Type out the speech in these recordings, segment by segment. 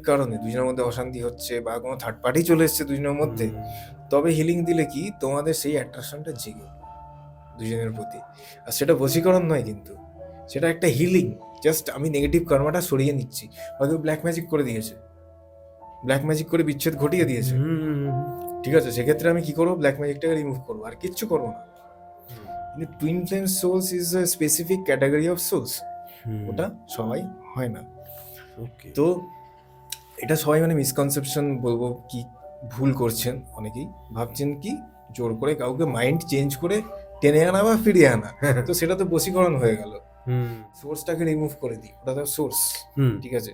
কারণে দুজনের মধ্যে অশান্তি হচ্ছে বা কোনো থার্ড পার্টি চলে এসছে দুজনের মধ্যে, তবে হিলিং দিলে কি তোমাদের সেই অ্যাট্রাকশনটা জেগে উঠবে দুজনের প্রতি। আর সেটা বশীকরণ নয়, কিন্তু সেটা একটা হিলিং। জাস্ট আমি নেগেটিভ কর্মাটা সরিয়ে নিচ্ছি। হয়তো ব্ল্যাক ম্যাজিক করে দিয়েছে, ব্ল্যাক ম্যাজিক করে বিচ্ছেদ ঘটিয়ে দিয়েছে, ঠিক আছে, সেক্ষেত্রে আমি কি করবো, ব্ল্যাক ম্যাজিকটাকে রিমুভ করবো, আর কিচ্ছু করবো না। কিন্তু twin flame souls is a specific category of souls, ওটা সবাই হয় না। তো এটা সবাই মানে মিসকনসেপশন বলবো, কি ভুল করছেন অনেকেই, ভাবছেন কি জোর করে কাউকে মাইন্ড চেঞ্জ করে টেনে আনা বা ফিরিয়ে আনা, তো সেটা তো বশীকরণ হয়ে গেল। সোর্সটাকে রিমুভ করে দিই, ওটা তো সোর্স, ঠিক আছে।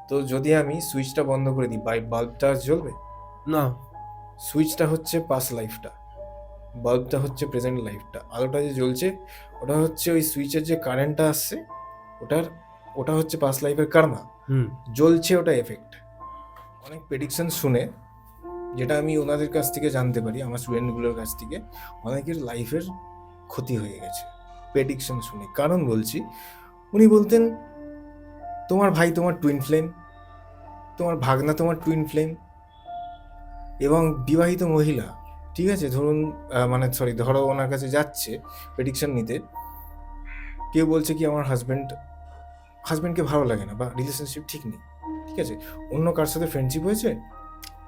তো যদি আমি সুইচটা বন্ধ করে দিই, বাল্বটা জ্বলবে না, সুইচটা হচ্ছে পাস্ট লাইফটা, বাল্বটা হচ্ছে প্রেজেন্ট লাইফটা। আলোটা যে জ্বলছে ওটা হচ্ছে ওই সুইচের যে কারেন্টটা আসছে ওটা হচ্ছে পাস্ট লাইফের কার্মা, জ্বলছে ওটা এফেক্ট। অনেক প্রেডিকশন শুনে, যেটা আমি ওনাদের কাছ থেকে জানতে পারি, আমার স্টুডেন্টগুলোর কাছ থেকে, অনেকের লাইফের ক্ষতি হয়ে গেছে প্রেডিকশন শুনে। কারণ বলছি, উনি বলতেন তোমার ভাই তোমার টুইন ফ্লেম, তোমার ভাগনা তোমার টুইন ফ্লেম, এবং বিবাহিত মহিলা, ঠিক আছে, ধরুন ধরো ওনার কাছে যাচ্ছে প্রেডিকশন নিতে, কেউ বলছে কি আমার হাজব্যান্ডকে ভালো লাগে না বা রিলেশনশিপ ঠিক নেই, ঠিক আছে, অন্য কার সাথে ফ্রেন্ডশিপ হয়েছে,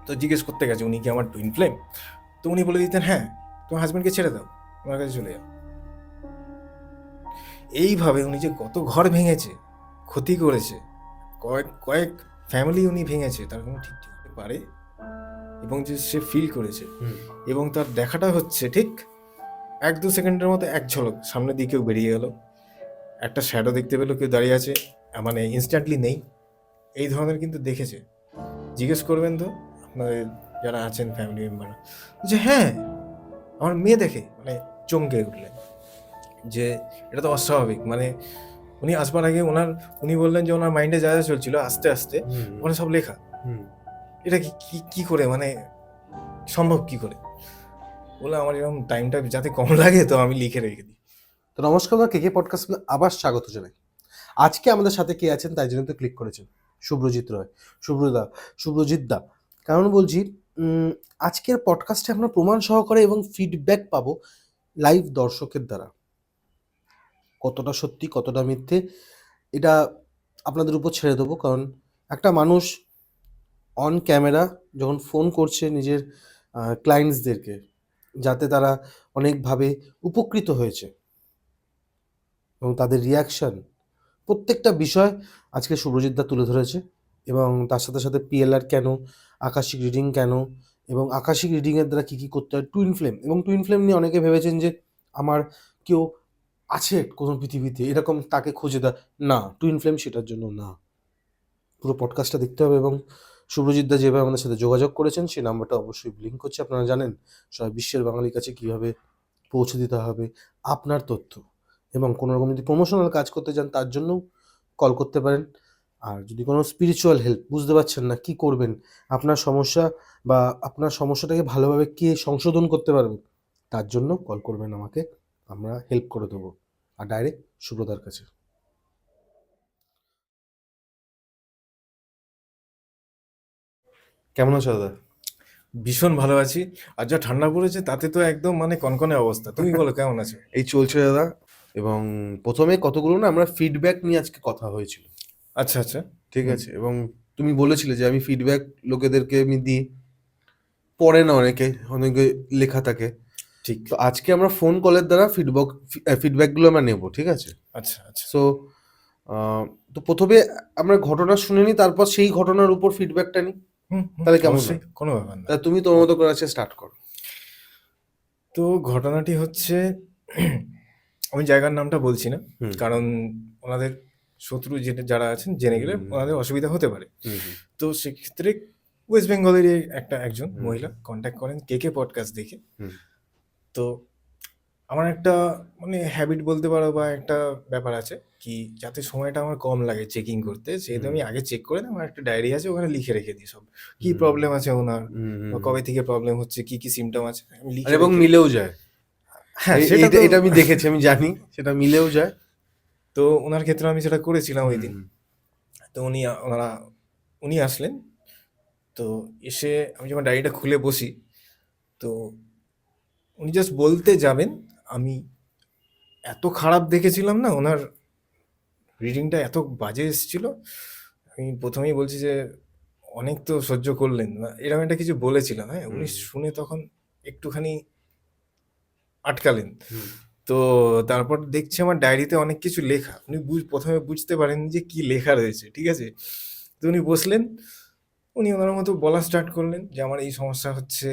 তো জিজ্ঞেস করতে গেছে উনি কি আমার টুইন ফ্লেম, তো উনি বলে দিতেন হ্যাঁ, তোমার হাজব্যান্ডকে ছেড়ে দাও, ওনার কাছে চলে যাও। এইভাবে উনি যে কত ঘর ভেঙেছে, ক্ষতি করেছে, কয়েক ফ্যামিলি উনি ভেঙেছে, তার কোনো ঠিক ঠিক পারে, এবং যে সে ফিল করেছে, এবং তার দেখাটা হচ্ছে ঠিক 1-2 সেকেন্ডের মতো এক ঝলক, সামনের দিকেও বেরিয়ে গেল, একটা শ্যাডো দেখতে পেলো, কেউ দাঁড়িয়ে আছে, মানে ইনস্ট্যান্টলি নেই, এই ধরনের কিন্তু দেখেছে। জিজ্ঞেস করবেন তো আপনাদের যারা আছেন ফ্যামিলি মেম্বার, যে হ্যাঁ আমার মেয়ে দেখে মানে চমকে উঠলেন যে এটা তো অস্বাভাবিক। মানে উনি আসবার আগে উনি বললেন যে ওনার মাইন্ডে যা যা চলছিল আস্তে আস্তে ওখানে সব লেখা। এটা কি করে মানে সম্ভব, কি করে? বলে আমার এরকম টাইমটা যাতে কম লাগে, তো আমি লিখে রেখে দিই। তো নমস্কার, আমরা কেকে পডকাস্ট আবার স্বাগত জানাই। আজকে আমাদের সাথে কে আছেন তাই জন্য তো ক্লিক করেছেন, শুভ্রজিৎ রয়, শুভ্রজিৎ দা। কারণ বলছি, আজকের পডকাস্টে আমরা প্রমাণ সহকারে এবং ফিডব্যাক পাবো লাইভ দর্শকের দ্বারা, কতটা সত্যি কতটা মিথ্যে এটা আপনাদের উপর ছেড়ে দেবো। কারণ একটা মানুষ অন ক্যামেরা যখন ফোন করছে নিজের ক্লায়েন্টসদেরকে, যাতে তারা অনেকভাবে উপকৃত হয়েছে, এবং তাদের রিয়াকশান, প্রত্যেকটা বিষয় আজকে শুভ্রজিৎ দা তুলে ধরেছে। এবং তার সাথে সাথে পিএলআর কেন, আকাশিক রিডিং কেন, এবং আকাশিক রিডিংয়ের দ্বারা কী কী করতে হয়, টুইন ফ্লেম, এবং টুইন ফ্লেম নিয়ে অনেকে ভেবেছেন যে আমার কেউ আছে কোনো পৃথিবীতে এরকম, তাকে খুঁজে দেয় না, টুইন ফ্লেম সেটার জন্য না। পুরো পডকাস্টটা দেখতে হবে। এবং শুভ্রজিৎ দা যেভাবে আমাদের সাথে যোগাযোগ করেছেন সেই নাম্বারটা অবশ্যই লিঙ্ক করছে। আপনারা জানেন সারা বিশ্বের বাঙালির কাছে কীভাবে পৌঁছে দিতে হবে আপনার তথ্য, এবং কোনো রকম যদি প্রমোশনাল কাজ করতে চান তার জন্যও কল করতে পারেন। আর যদি কোনো স্পিরিচুয়াল হেল্প বুঝতে পারছেন না কী করবেন, আপনার সমস্যা বা আপনার সমস্যাটাকে ভালোভাবে কে সংশোধন করতে পারবে, তার জন্য কল করবেন আমাকে, আমরা হেল্প করে দেবো। আর ডাইরেক্ট সুব্রতার কাছে। কেমন আছো দাদা? ভীষণ ভালো আছি। আর যা ঠান্ডা পড়েছে তাতে তো একদম মানে কনকনে অবস্থা। তুমি বলো কেমন আছো? এই চলছে দাদা। এবং প্রথমে কতগুলো না আমরা ফিডব্যাক নিয়ে আজকে কথা হয়েছিল, আচ্ছা আচ্ছা, ঠিক আছে। এবং তুমি বলেছিলে যে আমি ফিডব্যাক লোকেদেরকে আমি দিই, পড়ে না অনেকে লেখা থাকে, ঠিক। তো আজকে আমরা ফোন কলের দ্বারা ফিডব্যাকগুলো আমরা নেব, ঠিক আছে। আচ্ছা আচ্ছা, সো তো প্রথমে আমরা ঘটনা শুনে নিই, তারপর সেই ঘটনার উপর ফিডব্যাকটা নিই, তাহলে কেমন হয়? অবশ্যই, কোনো ব্যাপার না। তা তুমি তোর মতো করে আছে স্টার্ট করো। তো ঘটনাটি হচ্ছে, আমি জায়গার নামটা বলছি না, কারণ ওনাদের শত্রু যারা আছেন জেনে গেলে ওনাদের অসুবিধা হতে পারে। তো সেক্ষেত্রে ওয়েস্ট বেঙ্গলেরই একজন মহিলা কন্ট্যাক্ট করেন কেকে পডকাস্ট দেখে। তো আমার একটা মানে হ্যাবিট বলতে পারো, বা একটা ব্যাপার আছে কি, যাতে সময়টা আমার কম লাগে চেকিং করতে, সেহেতু আমি আগে চেক করে আমার একটা ডায়েরি আছে, ওখানে লিখে রেখে দিই সব, কি প্রবলেম আছে ওনার, বা কবে থেকে প্রবলেম হচ্ছে, কি কি সিমটম আছে আমি লিখে এবং রেখে। মিলেও যায়। হ্যাঁ, এটা আমি দেখেছি, আমি জানি সেটা মিলেও যায়। তো ওনার ক্ষেত্রে আমি সেটা করেছিলাম ওই দিন। তো ওনারা উনি আসলেন। তো এসে আমি যখন ডায়েরিটা খুলে বসি, তো উনি জাস্ট বলতে যাবেন, আমি এত খারাপ দেখেছিলাম না, ওনার রিডিংটা এত বাজে এসেছিল। আমি প্রথমেই বলছি যে অনেক তো সহ্য করলেন না, এরকম একটা কিছু বলেছিলাম। হ্যাঁ, উনি শুনে তখন একটুখানি আটকালেন। তো তারপর দেখছি আমার ডায়েরিতে অনেক কিছু লেখা। উনি প্রথমে বুঝতে পারেন যে কি লেখা রয়েছে, ঠিক আছে। তো উনি বসলেন, উনি ওনার মতো বলা স্টার্ট করলেন যে আমার এই সমস্যা হচ্ছে,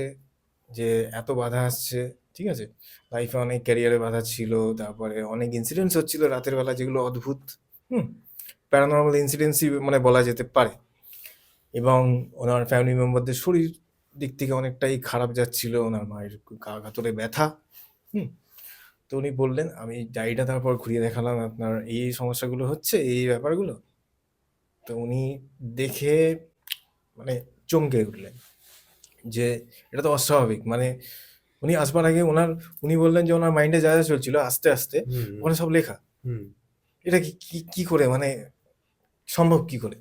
যে এত বাধা আসছে, ঠিক আছে। লাইফে অনেক ক্যারিয়ারে বাধা ছিল, তারপরে অনেক ইনসিডেন্টস হচ্ছিল রাতের বেলা যেগুলো অদ্ভুত, প্যারানর্মাল ইনসিডেন্টসই মানে বলা যেতে পারে। এবং ওনার ফ্যামিলি মেম্বারদের শরীর দিক থেকে অনেকটাই খারাপ যাচ্ছিল, ওনার মায়ের গা হাতুড়ে ব্যথা। তো উনি বললেন, আমি ডায়েরিটা তারপর ঘুরিয়ে দেখালাম, আপনার এই সমস্যাগুলো হচ্ছে, এই ব্যাপারগুলো। তো উনি দেখে মানে চমকে উঠলেন যে এটা তো অস্বাভাবিক। মানে উনি আসবার আগে উনি বললেন যে ওনার মাইন্ডে যা যা চলছিল আস্তে আস্তে ওখানে সব লেখা। এটা কি কি কি করে মানে সম্ভব কি করে?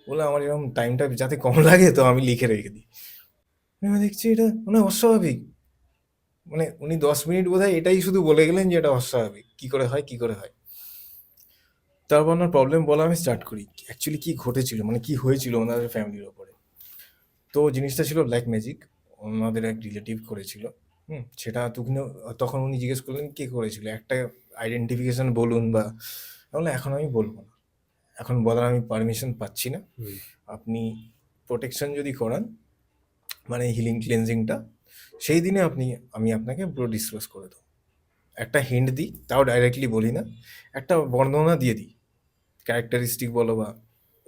বলে আমার এরকম টাইমটা যাতে কম লাগে, তো আমি লিখে রেখে দিই। আমি দেখছি এটা মানে অস্বাভাবিক। মানে উনি 10 মিনিট বোধহয় এটাই শুধু বলে গেলেন যে এটা অস্বাভাবিক, কি করে হয় কি করে হয়। তারপর ওনার প্রবলেম বলা আমি স্টার্ট করি, অ্যাকচুয়ালি কি ঘটেছিল, মানে কি হয়েছিল ওনাদের ফ্যামিলির ওপরে। তো জিনিসটা ছিল ব্ল্যাক ম্যাজিক, ওনাদের এক রিলেটিভ করেছিল। সেটা তখন উনি জিজ্ঞেস করলেন কে করেছিল, একটা আইডেন্টিফিকেশন বলুন বা। তাহলে এখন আমি বলবো না, এখন বলার আমি পারমিশন পাচ্ছি না। আপনি প্রোটেকশন যদি করান, মানে হিলিং ক্লেনজিংটা, সেই দিনে আমি আপনাকে পুরো ডিসক্লোজ করে দেবো। একটা হিন্ট দিই, তাও ডাইরেক্টলি বলি না, একটা বর্ণনা দিয়ে দিই, ক্যারেক্টারিস্টিক বলো বা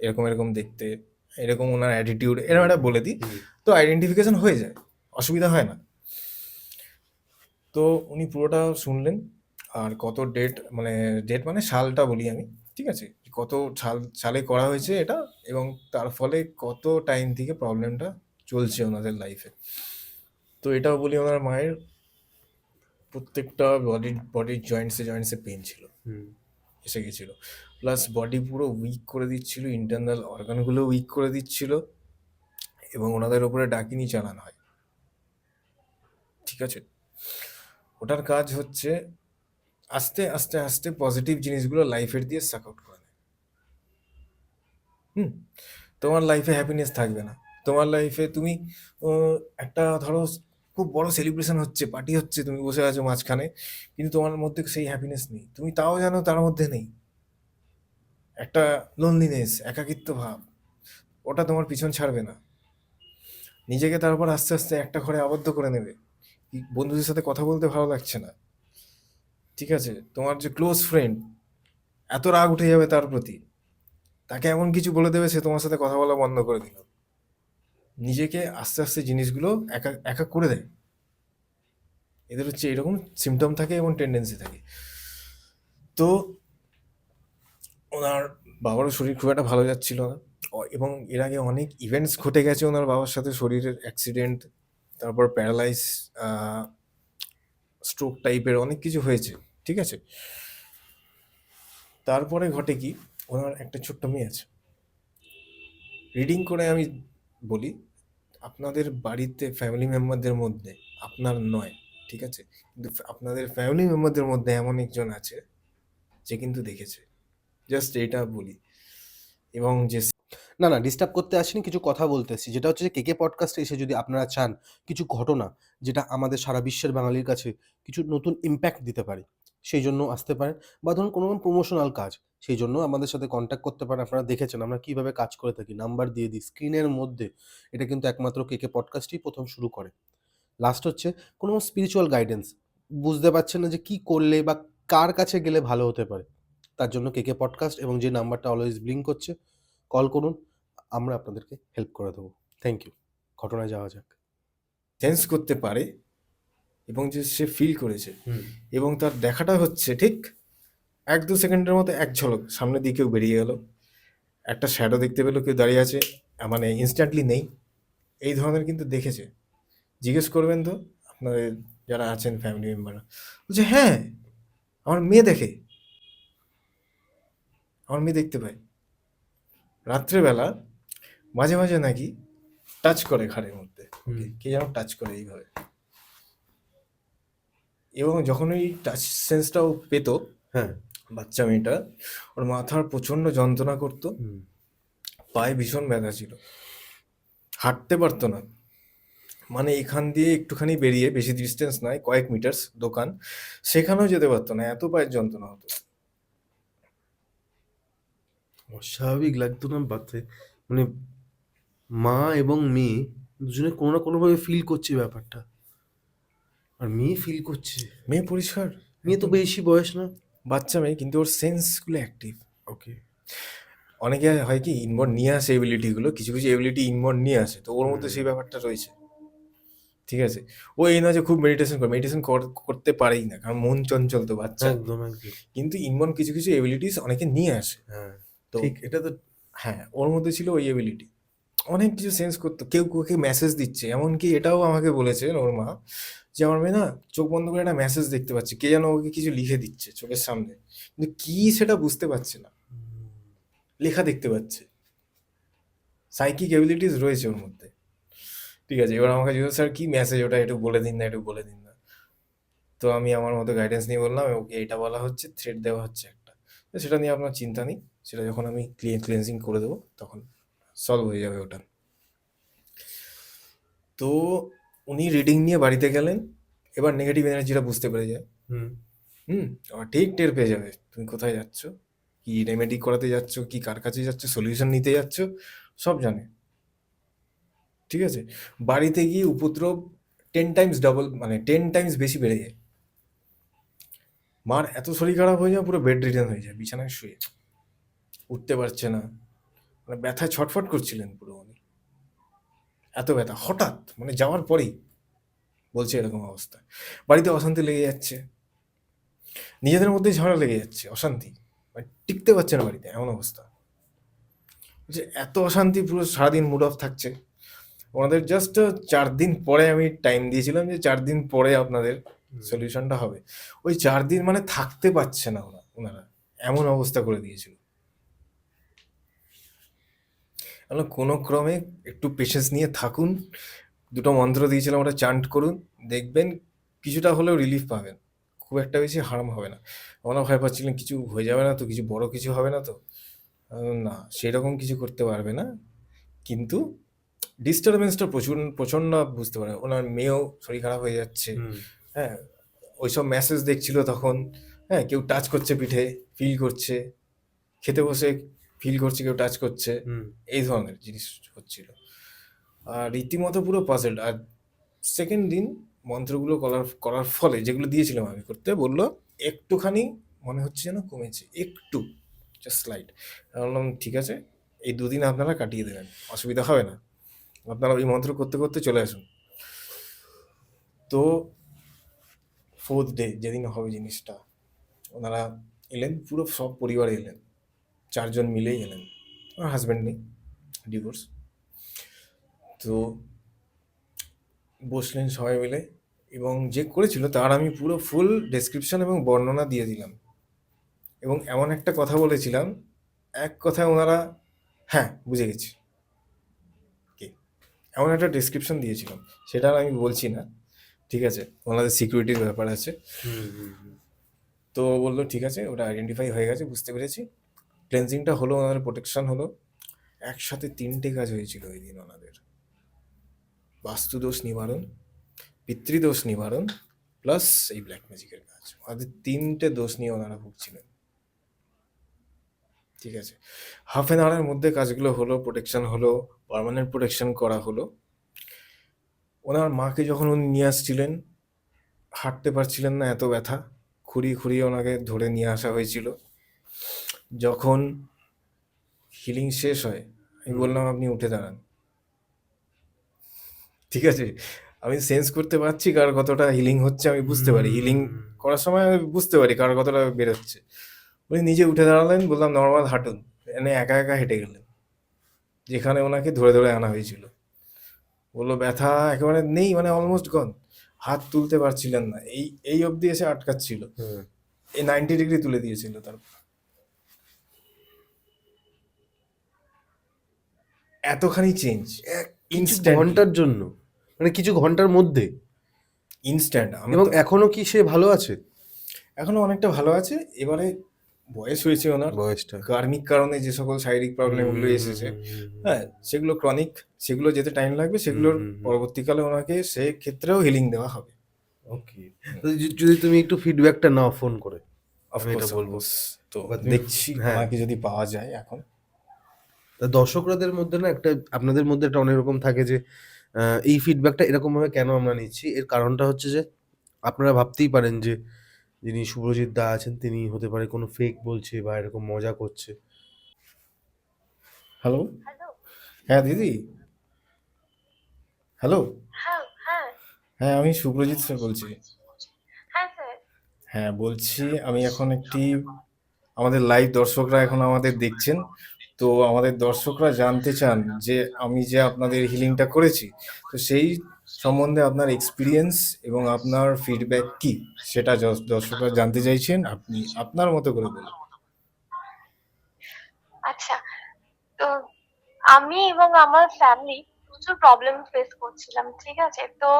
এরকম এরকম দেখতে, এরকম ওনার অ্যাটিটিউড, এরকম একটা বলে দিই। তো আইডেন্টিফিকেশন হয়ে যায়, অসুবিধা হয় না। তো উনি পুরোটা শুনলেন। আর কত ডেট মানে সালটা বলি আমি, ঠিক আছে, কত সালে করা হয়েছে এটা, এবং তার ফলে কত টাইম থেকে প্রবলেমটা চলছে ওনাদের লাইফে। তো এটাও বলি, ওনার মায়ের প্রত্যেকটা বডির জয়েন্টসে পেন ছিল, এসে গেছিলো। প্লাস বডি পুরো উইক করে দিচ্ছিল, ইন্টারনাল অর্গানগুলো উইক করে দিচ্ছিল, এবং ওনাদের ওপরে ডাকিনি চালানো হয়, ঠিক আছে। ওটার কাজ হচ্ছে আস্তে আস্তে আস্তে পজিটিভ জিনিসগুলো লাইফের দিয়ে সাক আউট করে নেয়। তোমার লাইফে হ্যাপিনেস থাকবে না। তোমার লাইফে তুমি একটা ধরো খুব বড় সেলিব্রেশন হচ্ছে, পার্টি হচ্ছে, তুমি বসে আছো মাঝখানে, কিন্তু তোমার মধ্যে সেই হ্যাপিনেস নেই, তুমি তাও জানো তার মধ্যে নেই। একটা লোনলিনেস, একাকিত্ব ভাব, ওটা তোমার পিছন ছাড়বে না। নিজেকে তারপর আস্তে আস্তে একটা ঘরে আবদ্ধ করে নেবে, বন্ধুদের সাথে কথা বলতে ভালো লাগছে না, ঠিক আছে। তোমার যে ক্লোজ ফ্রেন্ড, এত রাগ উঠে যাবে তার প্রতি, তাকে এমন কিছু বলে দেবে সে তোমার সাথে কথা বলা বন্ধ করে দিল। নিজেকে আস্তে আস্তে জিনিসগুলো একা একা করে দেয়। এদের হচ্ছে এরকম সিমটম থাকে এবং টেন্ডেন্সি থাকে। তো ওনার বাবারও শরীর খুব একটা ভালো যাচ্ছিল না, এবং এর আগে অনেক ইভেন্টস ঘটে গেছে ওনার বাবার সাথে, শরীরের অ্যাক্সিডেন্ট, তারপর প্যারালাইজ, স্ট্রোক টাইপের অনেক কিছু হয়েছে, ঠিক আছে। তারপরে ঘটে কি, ওনার একটা ছোট্ট মেয়ে আছে। রিডিং করে আমি বলি, আপনাদের বাড়িতে ফ্যামিলি মেম্বারদের মধ্যে, আপনার নয়, ঠিক আছে, কিন্তু আপনাদের ফ্যামিলি মেম্বারদের মধ্যে এমন একজন আছে যে কিন্তু দেখেছে, জাস্ট এটা বলি। এবং যে না না, ডিস্টার্ব করতে আসেনি, কিছু কথা বলতে এসেছি, যেটা হচ্ছে যে কেকে পডকাস্টে এসে যদি আপনারা চান কিছু ঘটনা যেটা আমাদের সারা বিশ্বের বাঙালির কাছে কিছু নতুন ইম্প্যাক্ট দিতে পারে, সেই জন্য আসতে পারেন। বা ধরুন কোনো রকম প্রমোশনাল কাজ, সেই জন্য আমাদের সাথে কন্ট্যাক্ট করতে পারেন। আপনারা দেখেছেন আমরা কীভাবে কাজ করে থাকি, নাম্বার দিয়ে দিই স্ক্রিনের মধ্যে। এটা কিন্তু একমাত্র কেকে পডকাস্টই প্রথম শুরু করে। লাস্ট হচ্ছে কোনো স্পিরিচুয়াল গাইডেন্স, বুঝতে পারছেন না যে কী করলে বা কার কাছে গেলে ভালো হতে পারে, তার জন্য কেকে পডকাস্ট এবং যে নাম্বারটা অলওয়েজ ব্লিঙ্ক করছে, কল করুন, আমরা আপনাদেরকে হেল্প করে দেবো। Thank you. ঘটনায় যাওয়া যাক। সেন্স করতে পারে, এবং যে সে ফিল করেছে, এবং তার দেখাটা হচ্ছে ঠিক 1-2 সেকেন্ডের মতো, এক ঝলক সামনের দিকেও বেরিয়ে গেল, একটা শ্যাডো দেখতে পেলো, কেউ দাঁড়িয়ে আছে, মানে ইনস্ট্যান্টলি নেই, এই ধরনের কিন্তু দেখেছে। জিজ্ঞেস করবেন তো আপনাদের যারা আছেন ফ্যামিলি মেম্বাররা, বলছে হ্যাঁ আমার মেয়ে দেখে, আমার মেয়ে দেখতে পায় রাত্রেবেলা। মাঝে মাঝে নাকি টাচ করে ঘাড়ের মধ্যে, ওকে কে যেন টাচ করে এইভাবে। এবং যখন ওই টাচ সেন্সটাও পেতো হ্যাঁ বাচ্চা মেয়েটা, ওর মাথার প্রচন্ড যন্ত্রণা করতো, পায়ে ভীষণ ব্যথা ছিল, হাঁটতে পারতো না। মানে এখান দিয়ে একটুখানি বেরিয়ে, বেশি ডিস্টেন্স নয়, কয়েক মিটার দোকান, সেখানেও যেতে পারতো না, এত পায়ের যন্ত্রণা হতো। অস্বাভাবিক লাগতো না বাচ্চা, মানে মা এবং মেয়ে দুজনে কোনো না কোনোভাবে ফিল করছে ব্যাপারটা, আর মেয়ে ফিল করছে, মেয়ে পরিষ্কার, মেয়ে তো বেশি বয়স না। বাচ্চা মেয়ে, কিন্তু ওর সেন্সগুলো অ্যাক্টিভ। ওকে। অনেকে হয় কি ইনবর্ন নিয়ে আসে এবিলিটিগুলো, কিছু কিছু এবিলিটি ইনবর্ন নিয়ে আসে, তো ওর মধ্যে সেই ব্যাপারটা রয়েছে। ঠিক আছে, ও এই না যে খুব মেডিটেশন করতে পারেই না, কারণ মন চঞ্চল তো বাচ্চা। একদম একদম। কিন্তু ইনবর্ন কিছু কিছু এবিলিটিস অনেকে নিয়ে আসে। হ্যাঁ তো ঠিক, এটা তো হ্যাঁ, ওর মধ্যে ছিল ওই এবিলিটি, অনেক কিছু সেন্স করতো, কেউ কাউকে মেসেজ দিচ্ছে, এমনকি এটাও আমাকে বলেছে ওর মা, যে আমার মেয়ে না চোখ বন্ধ করে একটা মেসেজ দেখতে পাচ্ছে, কে যেন ওকে কিছু লিখে দিচ্ছে চোখের সামনে, কিন্তু কি সেটা বুঝতে পারছে না, লেখা দেখতে পাচ্ছে। সাইকিক এবিলিটিস রয়েছে ওর মধ্যে। ঠিক আছে, এবার আমাকে জিজ্ঞেস, স্যার কি মেসেজ ওটা, একটু বলে দিন না, একটু বলে দিন না। তো আমি আমার মতো গাইডেন্স নিয়ে বললাম, ওকে এটা বলা হচ্ছে, থ্রেড দেওয়া হচ্ছে একটা, তো সেটা নিয়ে আপনার চিন্তা নেই, সেটা যখন আমি ক্লিনজিং করে দেবো তখন সলভ হয়ে যাবে ওটা। তো উনি রিডিং নিয়ে বাড়িতে গেলেন, এবার নেগেটিভ এনার্জিটা বুঝতে পেরে যায়। আবার ঠিক টের পেয়ে যাবে তুমি কোথায় যাচ্ছ, কি রেমেডি করাতে যাচ্ছ, কি কার কাছে যাচ্ছ, সলিউশন নিতে যাচ্ছ, সব জানে। ঠিক আছে, বাড়িতে গিয়ে উপদ্রব 10 টাইমস ডাবল, মানে 10 টাইমস বেশি বেড়ে যায়। মার এত শরীর খারাপ হয়ে যায়, পুরো বেড রিডেন হয়ে যায়, বিছানায় শুয়ে উঠতে পারছে না, মানে ব্যথায় ছটফট করছিলেন পুরো উনি, এত ব্যথা হঠাৎ মানে যাওয়ার পরেই বলছে এরকম অবস্থা। বাড়িতে অশান্তি লেগে যাচ্ছে, নিজেদের মধ্যেই ঝগড়া লেগে যাচ্ছে, অশান্তি, মানে টিকতে পারছে না বাড়িতে, এমন অবস্থা। যে এত অশান্তি, পুরো সারাদিন মুড অফ থাকছে। ওনাদের জাস্ট 4 দিন পরে আমি টাইম দিয়েছিলাম, যে 4 দিন পরে আপনাদের সলিউশনটা হবে। ওই 4 দিন মানে থাকতে পারছে না ওনারা, এমন অবস্থা করে দিয়েছিল। আমরা কোনো ক্রমে একটু পেশেন্স নিয়ে থাকুন, দুটো মন্ত্র দিয়েছিলাম, ওটা চান্ট করুন, দেখবেন কিছুটা হলেও রিলিফ পাবেন, খুব একটা বেশি হার্ম হবে না। ওনারা ভয় পাচ্ছিলেন কিছু হয়ে যাবে না তো, কিছু বড় কিছু হবে না তো, না সেরকম কিছু করতে পারবে না, কিন্তু ডিস্টারবেন্সটা প্রচণ্ড বুঝতে পারে। ওনার মেয়েও শরীর খারাপ হয়ে যাচ্ছে, হ্যাঁ, ওইসব মেসেজ দেখছিল তখন, হ্যাঁ, কেউ টাচ করছে পিঠে, ফিল করছে, খেতে বসে ফিল করছে কেউ টাচ করছে, এই ধরনের জিনিস হচ্ছিল। আর রীতিমতো পুরো পাজেলড। আর সেকেন্ড দিন মন্ত্রগুলো করার ফলে, যেগুলো দিয়েছিলাম আমি করতে, বললো একটুখানি মনে হচ্ছে যেন কমেছে, একটু, জাস্ট স্লাইড। বললাম ঠিক আছে, এই 2 দিন আপনারা কাটিয়ে দেবেন, অসুবিধা হবে না, আপনারা ওই মন্ত্র করতে করতে চলে আসুন। তো 4th ডে যেদিন হবে জিনিসটা, ওনারা এলেন, পুরো সব পরিবার এলেন, 4 জন মিলেই এলেন, আমার হাজব্যান্ড নেই, ডিভোর্স। তো বসলেন সবাই মিলে, এবং যে করেছিল তার আমি পুরো ফুল ডেসক্রিপশন এবং বর্ণনা দিয়ে দিলাম, এবং এমন একটা কথা বলেছিলাম, এক কথায় ওনারা হ্যাঁ বুঝে গেছি কি, এমন একটা ডেসক্রিপশন দিয়েছিলাম, সেটা আর আমি বলছি না, ঠিক আছে, ওনাদের সিকিউরিটির ব্যাপার আছে। তো বললো ঠিক আছে, ওটা আইডেন্টিফাই হয়ে গেছে, বুঝতে পেরেছি। ক্লেন্সিংটা হলো, ওনাদের প্রোটেকশন হলো, একসাথে 3টে কাজ হয়েছিল ওই দিন ওনাদের: বাস্তুদোষ নিবারণ, পিতৃদোষ নিবারণ, প্লাস এই ব্ল্যাক ম্যাজিকের কাজ। ওনাদের 3টে দোষ নিয়ে ওনারা ভুগছিলেন। ঠিক আছে, হাফ অ্যান আওয়ারের মধ্যে কাজগুলো হলো, প্রোটেকশন হলো, পার্মানেন্ট প্রোটেকশন করা হলো। ওনার মাকে যখন উনি নিয়ে আসছিলেন, হাঁটতে পারছিলেন না, এত ব্যথা, খুঁড়িয়ে খুঁড়িয়ে ওনাকে ধরে নিয়ে আসা হয়েছিল। যখন হিলিং শেষ হয়, আমি বললাম আপনি উঠে দাঁড়ান। ঠিক আছে, আমি সেন্স করতে পারছি কার কতটা হিলিং হচ্ছে, আমি বুঝতে পারি, হিলিং করার সময় আমি বুঝতে পারি কার কতটা বেরোচ্ছে। উনি নিজে উঠে দাঁড়ালেন, বললাম নর্মাল হাঁটুন, এনে একা একা হেঁটে গেলেন যেখানে ওনাকে ধরে ধরে আনা হয়েছিল। বললো ব্যথা একেবারে নেই, মানে অলমোস্ট গন, হাত তুলতে পারছিলেন না, এই এই অবধি এসে আটকাচ্ছিল, এই 90 ডিগ্রি তুলে দিয়েছিল। তারপর এতখানি চেঞ্জ কিছু ইনস্ট্যান্ট ঘন্টার জন্য, মানে কিছু ঘন্টার মধ্যে। ইনস্ট্যান্ট আমি এবং তো এখনো কি সে ভালো আছে? এখনো অনেকটা ভালো আছে। এবারে বয়স হয়েছে ওনার, বয়সটা। কার্মিক কারণে যে সকল শারীরিক প্রবলেমগুলো এসেছে, হ্যাঁ সেগুলো ক্রনিক, সেগুলো যেতে টাইম লাগবে, সেগুলোর পরবর্তীকালে ওনাকে সে ক্ষেত্রেও হিলিং দেওয়া হবে। ওকে। যদি তুমি একটু ফিডব্যাকটা নাও ফোন করে, আমি এটা অফকোর্স বলবো। অফকোর্স। তো বা তুমি, দেখছি হ্যাঁ, ওনাকে যদি পাওয়া যায় এখন। তা দর্শকরাদের মধ্যে না একটা, আপনাদের মধ্যে একটা অনেক রকম থাকে যে এই ফিডব্যাকটা এরকম ভাবে কেন আমরা নিচ্ছি। এর কারণটা হচ্ছে যে আপনারা ভাবতেই পারেন যে যিনি শুভ্রজিৎ দা আছেন তিনি হতে পারে কোনো ফেক বলছে বা এরকম মজা করছে। Hello, hello. হ্যাঁ দিদি, হ্যালো। হ্যাঁ, হ্যাঁ, হ্যাঁ আমি শুভ্রজিৎ স্যার বলছি। হ্যাঁ স্যার। হ্যাঁ বলছি, আমি এখন একটি, আমাদের লাইভ দর্শকরা এখন আমাদের দেখছেন, তো আমাদের দর্শকরা জানতে চান যে আমি যে আপনাদের হিলিংটা করেছি, তো সেই সম্বন্ধে আপনার এক্সপিরিয়েন্স এবং আপনার ফিডব্যাক কি, সেটা দর্শকরা জানতে চাইছেন। আপনি আপনার মতো করে বলুন। আচ্ছা, তো আমি এবং আমার ফ্যামিলি প্রচুর প্রবলেম ফেস করছিলাম, ঠিক আছে? তো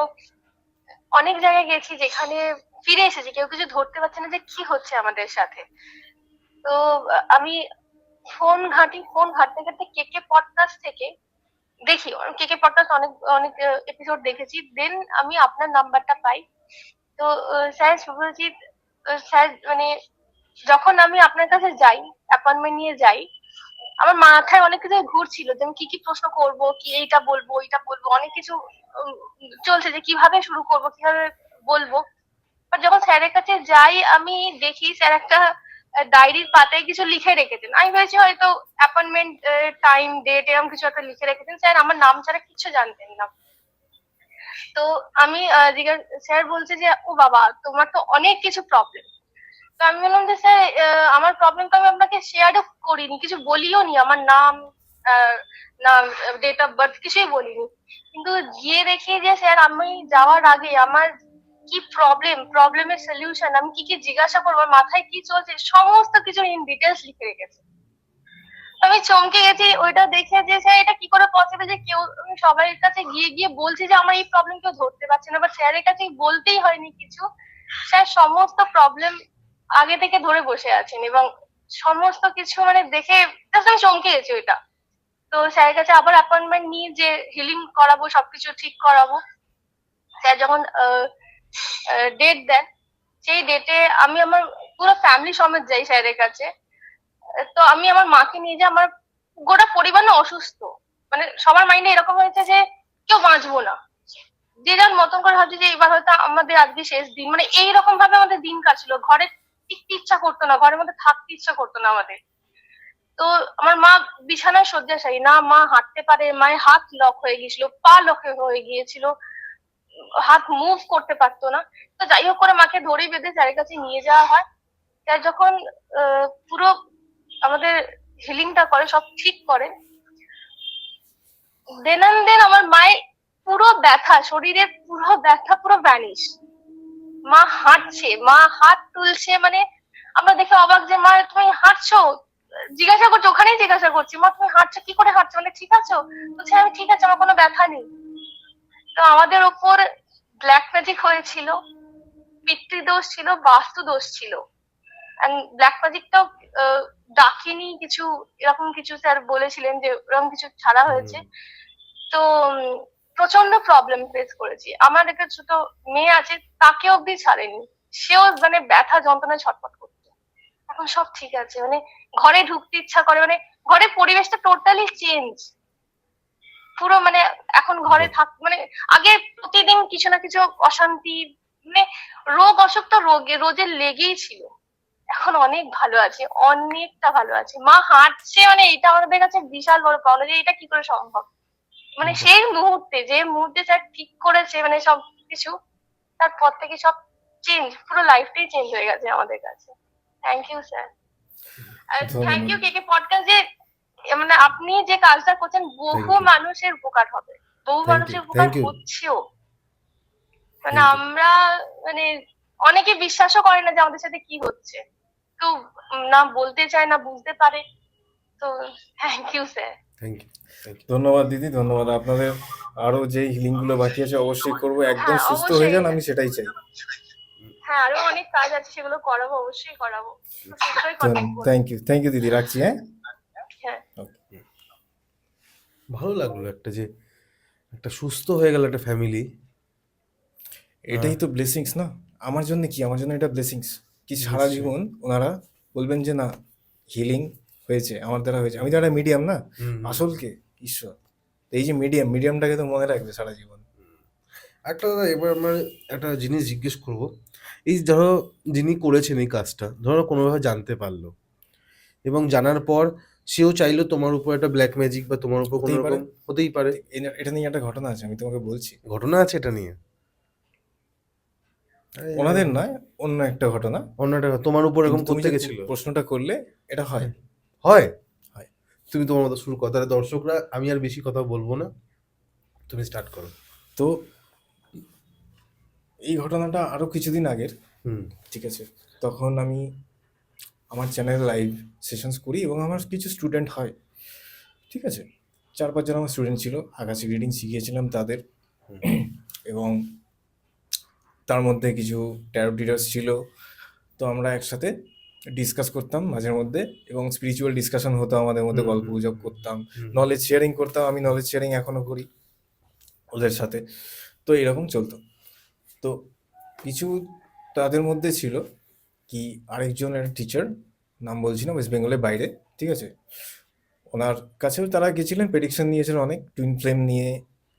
অনেক জায়গায় গেছি যেখানে ফিরে এসেছি, কেউ কিছু ধরতে পারছে না যে কি হচ্ছে আমাদের সাথে। তো আমি ফোন ঘাঁটতে ঘাঁটতে কেকে পডকাস্ট থেকে দেখি, কেকে পডকাস্ট অনেক অনেক এপিসোড দেখেছি। দেন আমি আপনার নাম্বারটা পাই। তো স্যার শুভজিৎ স্যার মানে যখন আমি আপনার কাছে যাই, অ্যাপয়েন্টমেন্ট নিয়ে যাই, আমার মাথায় অনেক কিছু ঘুরছিল যে আমি কি কি প্রশ্ন করব, কি এইটা বলবো ওইটা বলবো, অনেক কিছু উম, চলছে যে কিভাবে শুরু করব, কিভাবে বলবো। বাট যখন স্যারের কাছে যাই আমি দেখি স্যার একটা ডায়েরির পাতায় কিছু লিখে রেখেছেন। আমি ভেবেছি হয়তো অ্যাপয়েন্টমেন্ট টাইম ডেট এরকম কিছু একটা লিখে রেখেছেন। স্যার আমার নাম ছাড়া কিছু জানতেন না। তো আমি স্যার বলছে যে ও বাবা তোমার তো অনেক কিছু প্রবলেম। তো আমি বললাম যে স্যার আমার প্রবলেম তো আমি আপনাকে শেয়ারও করিনি, কিছু বলিও নি, আমার নাম আহ, না ডেট অফ বার্থ কিছুই বলিনি। কিন্তু গিয়ে দেখি যে স্যার আমি যাওয়ার আগে আমার কি প্রবলেমের সলিউশন, আমি কি কি জিজ্ঞাসা করবো, আমার মাথায় কি চলছে, সমস্ত কিছু ইন ডিটেলস লিখে রেখেছে। তো আমি চমকে গেছি ওইটা দেখে যে স্যার এটা কি করে পসিবল যে কেউ, আমি সবাই কাছে গিয়ে গিয়ে বলছি যে আমার এই প্রবলেম কেউ ধরতে পারছে না, বাট স্যারের কাছে বলতেই হয়নি কিছু। স্যার সমস্ত প্রবলেম আগে থেকে ধরে বসে আছেন এবং সমস্ত কিছু মানে দেখে just আমি চমকে গেছি ওইটা। তো স্যারের কাছে আবার অ্যাপয়েন্টমেন্ট নিয়ে যে হিলিং করাবো, সবকিছু ঠিক করাবো, স্যার যখন ডেট দেন, সেই ডেটে আমি আমার পুরো ফ্যামিলি সমেত যাই স্যারের কাছে। তো আমি আমার মাকে নিয়ে যাই, আমার গোটা পরিবার না অসুস্থ, মানে সবার মাইন্ডে এরকম হয়েছে যে কেউ বাঁচবো না, যে যার মতন করে ভাবছে যে এবার হয়তো আমাদের আজকে শেষ দিন, মানে এইরকম ভাবে আমাদের দিন কাটছিল। ঘরে টিকতে ইচ্ছা করতো না, ঘরের মধ্যে থাকতে ইচ্ছা করতো না আমাদের। তো আমার মা বিছানায় শয্যাশায়ী, না মা হাঁটতে পারে, মায়ের হাত লক হয়ে গিয়েছিল, পা লক হয়ে গিয়েছিল, হাত মুভ করতে পারতো না। তো যাই হোক করে মাকে দড়ি বেঁধে স্যারের কাছে নিয়ে যাওয়া হয়। স্যার যখন পুরো আমাদের হিলিংটা করে, সব ঠিক করে, দেন অ্যান্ড দেন আমার মায়ের পুরো ব্যথা, শরীরের পুরো ব্যথা পুরো ভ্যানিশ। মা হাঁটছে, মা হাত তুলছে, মানে আমরা দেখে অবাক যে মা তুমি হাঁটছো, জিজ্ঞাসা করছো, ওখানেই জিজ্ঞাসা করছি মা তুমি হাঁটছো, কি করে হাঁটছো, মানে ঠিক আছো? বলছে আমি ঠিক আছে, আমার কোনো ব্যথা নেই। তো আমাদের ওপর ব্ল্যাক ম্যাজিক হয়েছিল, পিতৃদোষ ছিল, বাস্তু দোষ ছিল। ব্ল্যাক ম্যাজিকটাও ডাকিনি কিছু, এরকম কিছু স্যার বলেছিলেন যে এরকম কিছু ছাড়া হয়েছে। তো প্রচন্ড প্রবলেম ফেস করেছি। আমার একটা ছোট মেয়ে আছে, তাকে অব্দি ছাড়েনি, সেও মানে ব্যথা যন্ত্রণায় ছটফট করতো। এখন সব ঠিক আছে, মানে ঘরে ঢুকতে ইচ্ছা করে, মানে ঘরের পরিবেশটা টোটালি চেঞ্জ পুরো, মানে এখন ঘরে থাক মানে আগে প্রতিদিন কিছু না কিছু অশান্তি, মানে রোগ অসুখ তো রোজের লেগেই ছিল। এখন অনেক ভালো আছে, অনেকটা ভালো আছে, মা হাঁটছে, মানে এটা আমাদের কাছে বিশাল বড় পাওনা যে এটা কি করে সম্ভব। মানে সেই মুহূর্তে, যে মুহূর্তে স্যার ঠিক করেছে মানে সবকিছু, তারপর থেকে সব চেঞ্জ, পুরো লাইফটাই চেঞ্জ হয়ে গেছে আমাদের কাছে। থ্যাংক ইউ স্যার, আর থ্যাংক ইউ ধন্যবাদ। কেকে পডকাস্ট যে মানে আপনি যে কাজটা করছেন বহু Thank you. মানুষের উপকার হবে, বহু Thank মানুষের you. উপকার Thank you. হচ্ছেও। মানে Thank you. আমরা মানে অনেকে বিশ্বাসও করে না যে আমাদের সাথে কি হচ্ছে, কেউ না বলতে চায় না বুঝতে পারে। তো thank you sir. Thank you, thank you. ধন্যবাদ দিদি, ধন্যবাদ। আপনাদের আরো যে হিলিং গুলো বাকি আছে অবশ্যই করবো, একদম হ্যাঁ সুস্থ হয়ে অবশ্যই। যান, আমি সেটাই চাই। হ্যাঁ আরো অনেক কাজ আছে, সেগুলো করাবো, অবশ্যই করাবো। নিশ্চয়ই কন্ট্যাক্ট করবো। থ্যাংক ইউ দিদি, রাখছি। হ্যাঁ, হ্যাঁ Okay. ভালো লাগলো একটা যে একটা সুস্থ হয়ে গেল একটা ফ্যামিলি। এটাই তো ব্লেসিংস না? আমার জন্য কি, আমার জন্য এটা ব্লেসিংস কি সারা নিশ্চয়ই। জীবন ওনারা বলবেন যে না, হিলিং হয়েছে, আমার দ্বারা হয়েছে। আমি তো একটা মিডিয়াম না, আসল কে ঈশ্বর। এই যে মিডিয়ামটাকে তো মনে রাখবে সারা জীবন। একটা দাদা, এবার আমরা একটা জিনিস জিজ্ঞেস করব। এই ধরো যিনি করেছেন এই কাজটা, ধরো কোনোভাবে জানতে পারলো এবং জানার পর সেও চাইলো তোমার উপর একটা ব্ল্যাক ম্যাজিক বা তোমার উপর কোনো হতেই পারে। রকম, হতেই পারে। এটা নিয়ে একটা ঘটনা আছে, আমি তোমাকে বলছি। ঘটনা আছে এটা নিয়ে? আরে, ওনাদের নয়, অন্য একটা ঘটনা। অন্য একটা তোমার উপর এরকম কিন্তু তুমি করতে যে গেছিল? প্রশ্নটা করলে, এটা হয়। হয়? হয়। তুমি তোমার মতো শুরু করো, তাহলে দর্শকরা, আমি আর বেশি কথা বলবো না, তুমি স্টার্ট করো। তো এই ঘটনাটা আরো কিছুদিন আগের, হুম ঠিক আছে। তখন আমি আমার চ্যানেলে লাইভ সেশনস করি এবং আমার কিছু স্টুডেন্ট হয়, ঠিক আছে। 4-5 জন আমার স্টুডেন্ট ছিল, আকাশি রিডিং শিখিয়েছিলাম তাদের। এবং তার মধ্যে কিছু ট্যারো রিডার্স ছিল। তো আমরা একসাথে ডিসকাস করতাম মাঝের মধ্যে, এবং স্পিরিচুয়াল ডিসকাশন হতো আমাদের মধ্যে, গল্প গুজব করতাম, নলেজ শেয়ারিং করতাম। আমি নলেজ শেয়ারিং এখনও করি ওদের সাথে। তো এরকম চলতো। তো কিছু তাদের মধ্যে ছিল কি, আরেকজন একটা টিচার, নাম বলছি না, ওয়েস্ট বেঙ্গলের বাইরে, ঠিক আছে। ওনার কাছেও তারা গেছিলেন, প্রেডিকশন নিয়েছিলেন অনেক, টুইন ফ্লেম নিয়ে।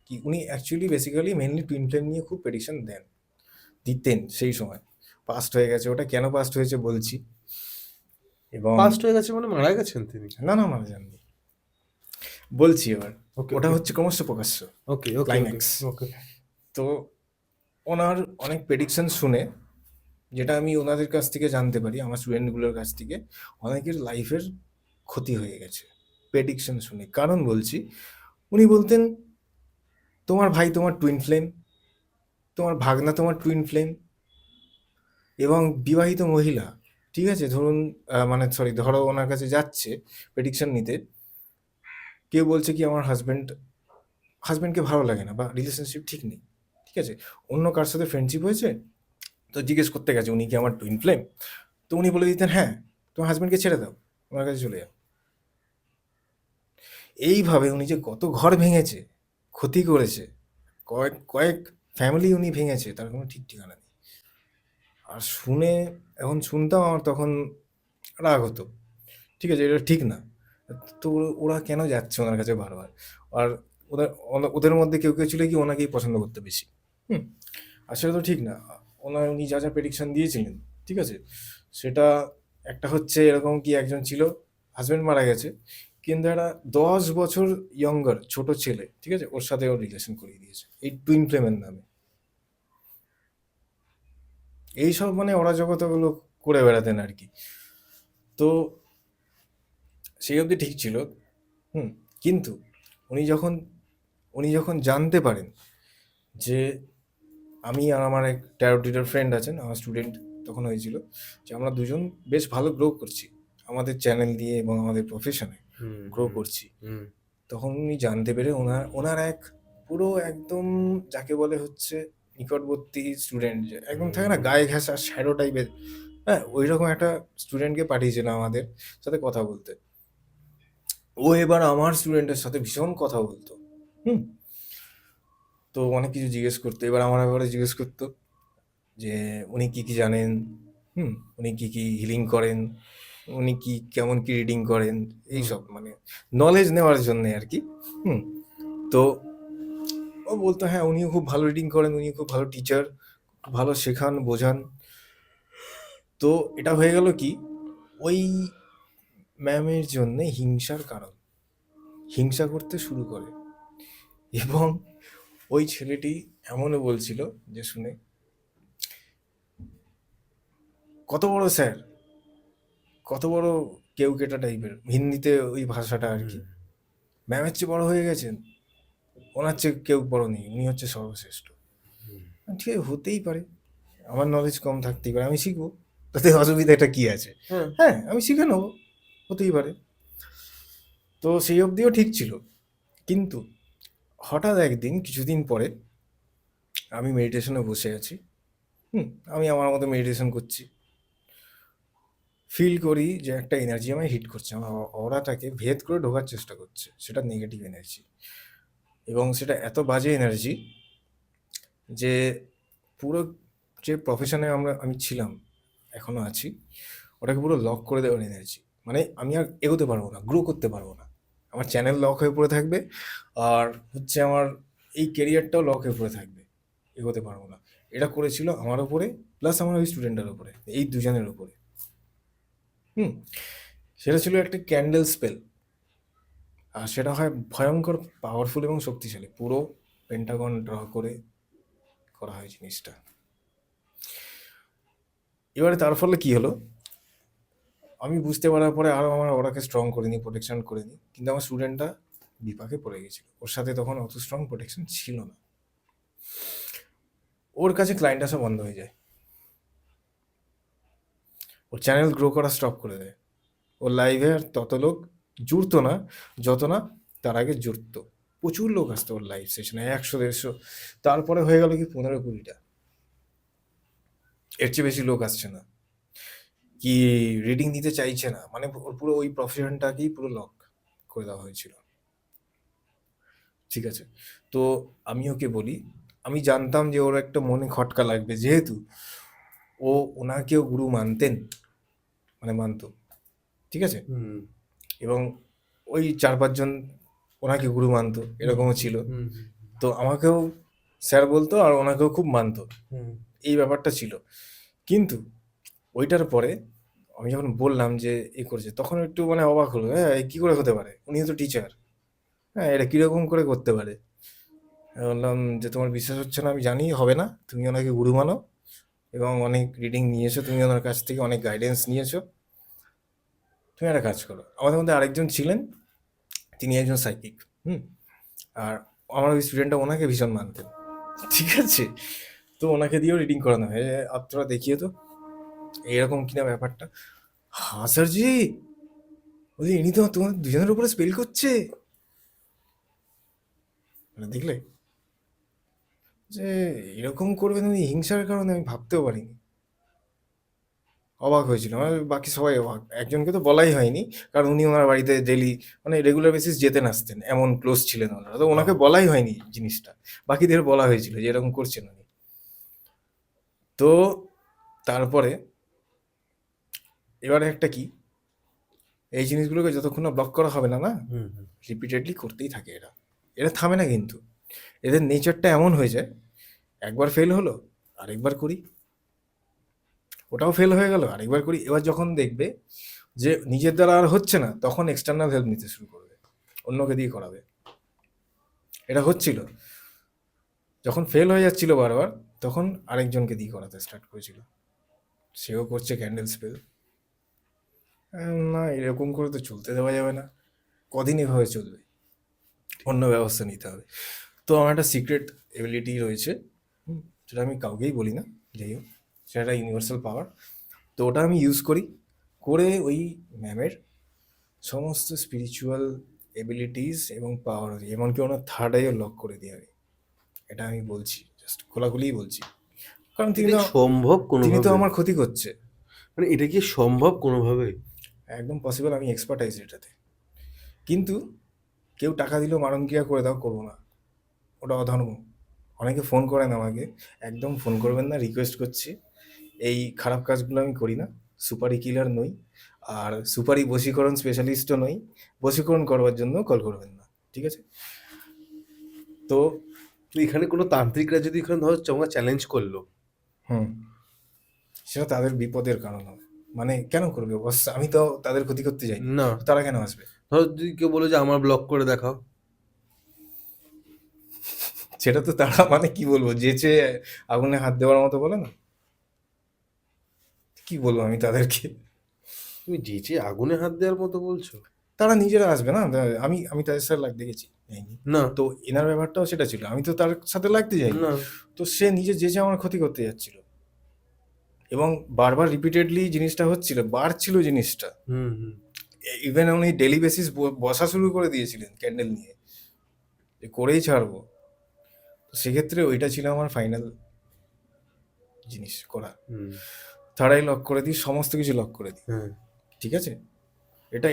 কি উনি actually basically mainly twin flame নিয়ে খুব প্রেডিকশন দিতেন সেই সময়। পাস্ট হয়ে গেছে, ওটা কেন পাস্ট হয়েছে বলছি। এবং পাস্ট হয়ে গেছে মানে মারা গেছেন তিনি? না না, মারা যাননি, বলছি এবার। ওকে, ওটা হচ্ছে ক্রমশ প্রকাশ্য, ওকে, ওকে, ক্লাইম্যাক্স। ওকে। তো ওনার অনেক প্রেডিকশন শুনে, যেটা আমি ওনাদের কাছ থেকে জানতে পারি, আমার স্টুডেন্টগুলোর কাছ থেকে, অনেকের লাইফের ক্ষতি হয়ে গেছে প্রেডিকশন শুনে। কারণ বলছি, উনি বলতেন তোমার ভাই তোমার টুইন ফ্লেম, তোমার ভাগনা তোমার টুইন ফ্লেম, এবং বিবাহিত মহিলা, ঠিক আছে, ধরুন মানে সরি, ধরো ওনার কাছে যাচ্ছে প্রেডিকশন নিতে, কেউ বলছে কি আমার হাজব্যান্ডকে ভালো লাগে না বা রিলেশনশিপ ঠিক নেই, ঠিক আছে, অন্য কার সাথে ফ্রেন্ডশিপ হয়েছে, তো জিজ্ঞেস করতে গেছে উনি কি আমার টুইন ফ্লেম। তো উনি বলে দিতেন হ্যাঁ, তোমার হাজব্যান্ডকে ছেড়ে দাও, ওনার কাছে চলে যাও। এইভাবে উনি যে কত ঘর ভেঙেছে, ক্ষতি করেছে, কয়েক কয়েক ফ্যামিলি উনি ভেঙেছে, তার কোনো ঠিক ঠিকানা নেই। আর শুনে, এখন শুনতাম, আমার তখন রাগ হতো, ঠিক আছে, এটা ঠিক না। তো ওরা কেন যাচ্ছে ওনার কাছে বারবার? আর ওদের ওদের মধ্যে কেউ কেউ ছিল কি ওনাকেই পছন্দ করতে বেশি। হুম। আর সেটা তো ঠিক না। উনি যা যা প্রেডিকশন দিয়েছিলেন, ঠিক আছে, সেটা একটা হচ্ছে এরকম কি, একজন ছিল হাজব্যান্ড মারা গেছে, কিন্তু একটা 10 বছর ইয়ঙ্গার ছোট ছেলে, ঠিক আছে, ওর সাথে ওর রিলেশন করিয়ে দিয়েছে এই টুইন ফ্লেমের নামে। এইসব মানে অরাজকতাগুলো করে বেড়াতেন আর কি। তো সেই অবধি ঠিক ছিল। হুম। কিন্তু উনি যখন উনি যখন জানতে পারেন যে আমি আর আমার এক ট্যারো রিডার ফ্রেন্ড আছেন, আমার স্টুডেন্ট তখন হয়েছিল, যে আমরা দুজন বেশ ভালো গ্রো করছি আমাদের চ্যানেল দিয়ে এবং আমাদের প্রফেশনে গ্রো করছি, তখন উনি জানতে পেরে ওনার এক পুরো একদম যাকে বলে হচ্ছে নিকটবর্তী স্টুডেন্ট, যে একদম থাকে না গায়ে ঘেঁষা শ্যাডো টাইপের, হ্যাঁ, ওই রকম একটা স্টুডেন্টকে পাঠিয়েছিল আমাদের সাথে কথা বলতে। ও এবার আমার স্টুডেন্টের সাথে ভীষণ কথা বলতো। হুম। তো অনেক কিছু জিজ্ঞেস করতো, এবার আমার ব্যাপারে জিজ্ঞেস করতো যে উনি কি কি জানেন, হুম, উনি কি কি হিলিং করেন, উনি কি কেমন কি রিডিং করেন, এইসব মানে নলেজ নেওয়ার জন্য আর কি। হুম। তো ও বলতো হ্যাঁ উনিও খুব ভালো রিডিং করেন, উনি খুব ভালো টিচার, ভালো শেখান বোঝান। তো এটা হয়ে গেল কি, ওই ম্যামের জন্যে হিংসার কারণ, হিংসা করতে শুরু করে। এবং ওই ছেলেটি এমনও বলছিল যে শুনে, কত বড় স্যার, কত বড় কেউ কেটা টাইপের, হিন্দিতে ওই ভাষাটা আর কি, ম্যামের চেয়ে বড় হয়ে গেছেন, ওনার চেয়ে কেউ বড় নেই, উনি হচ্ছে সর্বশ্রেষ্ঠ। ঠিক আছে, হতেই পারে, আমার নলেজ কম থাকতেই পারে, আমি শিখবো, তাতে অসুবিধাটা কি আছে? হ্যাঁ। হ্যাঁ, আমি শিখে নেবো, হতেই পারে। তো সেই অবধিও ঠিক ছিল, কিন্তু হঠাৎ একদিন কিছুদিন পরে আমি মেডিটেশনে বসে আছি। আমি আমার মতো মেডিটেশন করছি, ফিল করি যে একটা এনার্জি আমায় হিট করছে, আমার অরাটাকে ভেদ করে ঢোকার চেষ্টা করছে, সেটা নেগেটিভ এনার্জি, এবং সেটা এত বাজে এনার্জি যে পুরো যে প্রফেশনে আমি ছিলাম, এখনো আছি, ওটাকে পুরো লক করে দেওয়ার এনার্জি। মানে আমি আর এগোতে পারবো না, গ্রো করতে পারবো না, আমার চ্যানেল লক হয়ে পড়ে থাকবে, আর হচ্ছে আমার এই কেরিয়ারটাও লক হয়ে পড়ে থাকবে, এগোতে পারবো না। এটা করেছিল আমার ওপরে, প্লাস আমার ওই স্টুডেন্টের ওপরে, এই দুজনের ওপরে। হুম সেটা ছিল একটা ক্যান্ডেল স্পেল, আর সেটা হয় ভয়ঙ্কর পাওয়ারফুল এবং শক্তিশালী, পুরো পেন্টাগন ড্র করে করা হয় জিনিসটা। এবারে তার ফলে কি হলো, আমি বুঝতে পারার পরে আরও আমার ওরাকে স্ট্রং করে নিই, প্রোটেকশন করে নিই, কিন্তু আমার স্টুডেন্টটা বিপাকে পড়ে গেছিল, ওর সাথে তখন অত স্ট্রং প্রোটেকশন ছিল না, ওর কাছে ক্লায়েন্ট আসা বন্ধ হয়ে যায়, ওর চ্যানেল গ্রো করা স্টপ করে দেয়, ওর লাইভে আর তত লোক জুড়তো না যত না তার আগে জুড়তো। প্রচুর লোক আসতো ওর লাইভ সেশনে, 100-150, তারপরে হয়ে গেল কি 15-20টা, এর চেয়ে বেশি লোক আসছে না, কি রিডিং নিতে চাইছে না, মানে ওর পুরো ওই প্রফেশনটাকেই পুরো লক করে দেওয়া হয়েছিল। ঠিক আছে, তো আমি ওকে বলি, আমি জানতাম যে ওর একটা মনে খটকা লাগবে, যেহেতু ও ওনাকেও গুরু মানতেন, মানে মানতো, ঠিক আছে, এবং ওই 4-5 জন ওনাকে গুরু মানতো, এরকমও ছিল, তো আমাকেও স্যার বলতো আর ওনাকেও খুব মানতো, এই ব্যাপারটা ছিল। কিন্তু ওইটার পরে আমি যখন বললাম যে এ করেছে, তখন একটু মানে অবাক হলো, হ্যাঁ এ কী করে হতে পারে, উনি তো টিচার, হ্যাঁ এটা কীরকম করে করতে পারে। আমি বললাম যে তোমার বিশ্বাস হচ্ছে না, আমি জানি হবে না, তুমি ওনাকে গুরু মানো এবং অনেক রিডিং নিয়েছো, তুমি ওনার কাছ থেকে অনেক গাইডেন্স নিয়েছো, তুমি একটা কাজ করো। আমাদের মধ্যে আরেকজন ছিলেন, তিনি একজন সাইকিক, আর আমার ওই স্টুডেন্টটা ওনাকে ভীষণ মানতেন, ঠিক আছে, তো ওনাকে দিয়েও রিডিং করানো হয়, আপনারা দেখিয়ে তো এরকম কিনা ব্যাপারটা। হ্যাঁ স্যারজি, বলছি ইনি তো তোমাদের দুজনের উপরে স্পেল করছে, মানে দেখলে যে এরকম করবেন উনি, হিংসার কারণে আমি ভাবতেও পারিনি, অবাক হয়েছিল আমার, বাকি সবাই অবাক, একজনকে তো বলাই হয়নি, কারণ উনি ওনার বাড়িতে ডেলি মানে রেগুলার বেসিস যেতেন আসতেন, এমন ক্লোজ ছিলেন ওনারা, তো ওনাকে বলাই হয়নি জিনিসটা, বাকিদের বলা হয়েছিল যে এরকম করছেন উনি। তো তারপরে এবারে একটা কি, এই জিনিসগুলোকে যতক্ষণ না ব্লক করা হবে না, না রিপিটেডলি করতেই থাকে এরা, এরা থামে না কিন্তু, এদের নেচারটা এমন হয়ে যায়, একবার ফেল হলো আরেকবার করি, ওটাও ফেল হয়ে গেল আরেকবার করি, এবার যখন দেখবে যে নিজের দ্বারা আর হচ্ছে না, তখন এক্সটার্নাল হেল্প নিতে শুরু করবে, অন্যকে দিয়ে করাবে। এটা হচ্ছিল, যখন ফেল হয়ে যাচ্ছিল বারবার, তখন আরেকজনকে দিয়ে করাতে স্টার্ট করেছিল, সেও করছে ক্যান্ডেল স্পেল। না এরকম করে তো চলতে দেওয়া যাবে না, কদিন এভাবে চলবে, অন্য ব্যবস্থা নিতে হবে। তো আমার একটা সিক্রেট এবিলিটি রয়েছে, যেটা আমি কাউকেই বলি না, যাই হোক সেটা একটা ইউনিভার্সাল পাওয়ার, তো ওটা আমি ইউজ করি, করে ওই ম্যামের সমস্ত স্পিরিচুয়াল এবিলিটিস এবং পাওয়ার, এমনকি ওনার থার্ড আইও লক করে দিই আমি, এটা আমি বলছি, জাস্ট খোলাখুলিই বলছি, কারণ তিনি এটা তো সম্ভব তিনি তো কোনোভাবে? আমার ক্ষতি করছে। মানে এটা কি সম্ভব কোনোভাবে? একদম পসিবল, আমি এক্সপার্টাইজ এটাতে, কিন্তু কেউ টাকা দিলেও মারণ ক্রিয়া করে দাও, করবো না, ওটা অধর্ম। অনেকে ফোন করেন আমাকে, একদম ফোন করবেন না, রিকোয়েস্ট করছি, এই খারাপ কাজগুলো আমি করি না, সুপারি কিলার নই, আর সুপারি বশীকরণ স্পেশালিস্টও নই, বশীকরণ করবার জন্য কল করবেন না, ঠিক আছে। তো তো এখানে কোনো তান্ত্রিকরা যদি এখানে ধরো তোমাকে চ্যালেঞ্জ করলো, সেটা তাদের বিপদের কারণ হবে, মানে কেন করবে বস, আমি তো তাদের ক্ষতি করতে যাই, না তারা কেন আসবে। ধরো যদি কেউ বলে যে আমার ব্লক করে দেখাও, সেটা তো তারা মানে কি বলবো, যেচে আগুনে হাত দেওয়ার মতো, বলে না, কি বলবো আমি তাদেরকে, তুমি যে আগুনে হাত দেওয়ার মতো বলছো? তারা নিজেরা আসবে না, আমি আমি তাদের সাথে লাগতে গেছি যাইনি। না তো এনার ব্যাপারটাও সেটা ছিল, আমি তো তার সাথে লাগতে যাইনি, না তো সে নিজে যেচে আমার ক্ষতি করতে যাচ্ছিল, এবং বারবার রিপিটেডলি জিনিসটা হচ্ছিল, বাড়ছিল জিনিসটা, হুম হুম ইভেন উনি ডেলি বেসিস বসা শুরু করে দিয়েছিলেন ক্যান্ডেল নিয়ে, যে করেই ছাড়বো। তো সেক্ষেত্রে ওইটা ছিল আমার ফাইনাল জিনিস করা। হুম, থার্ড আই লক করে দিই, সমস্ত কিছু লক করে দিই, হ্যাঁ, ঠিক আছে।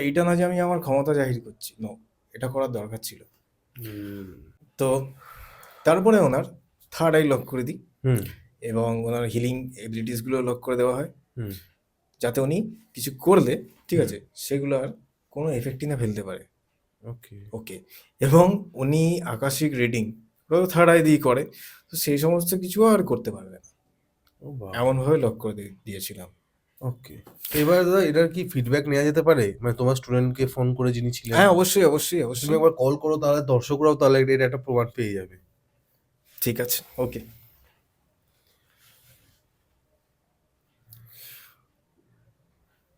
এইটা না যে আমি আমার ক্ষমতা জাহির করছি, নো, এটা করার দরকার ছিল। হুম, তো তারপরে ওনার থার্ড আই লক করে দিই হুম, এবং ওনার হিলিং এবিলিটিসগুলো লক করে দেওয়া হয়, হুম, যাতে উনি কিছু করলে, ঠিক হুম। আছে, সেগুলো আর কোনো এফেক্টই না ফেলতে পারে। ওকে। ওকে। এবং উনি আকাশিক রিডিং ওটাও থার্ড আই দিয়ে করে, তো সেই সমস্ত কিছু আর করতে পারবে না, ও বাহ! এমনভাবে লক করে দিয়েছিলাম। ওকে। তো এবার দাদা এটার কি ফিডব্যাক নেওয়া যেতে পারে? মানে তোমার স্টুডেন্টকে ফোন করে যিনি ছিলেন, হ্যাঁ, অবশ্যই অবশ্যই তুমি অবশ্যই। একবার কল করো, তাহলে দর্শকরাও তাহলে এর একটা প্রমাণ পেয়ে যাবে। ঠিক আছে, ওকে।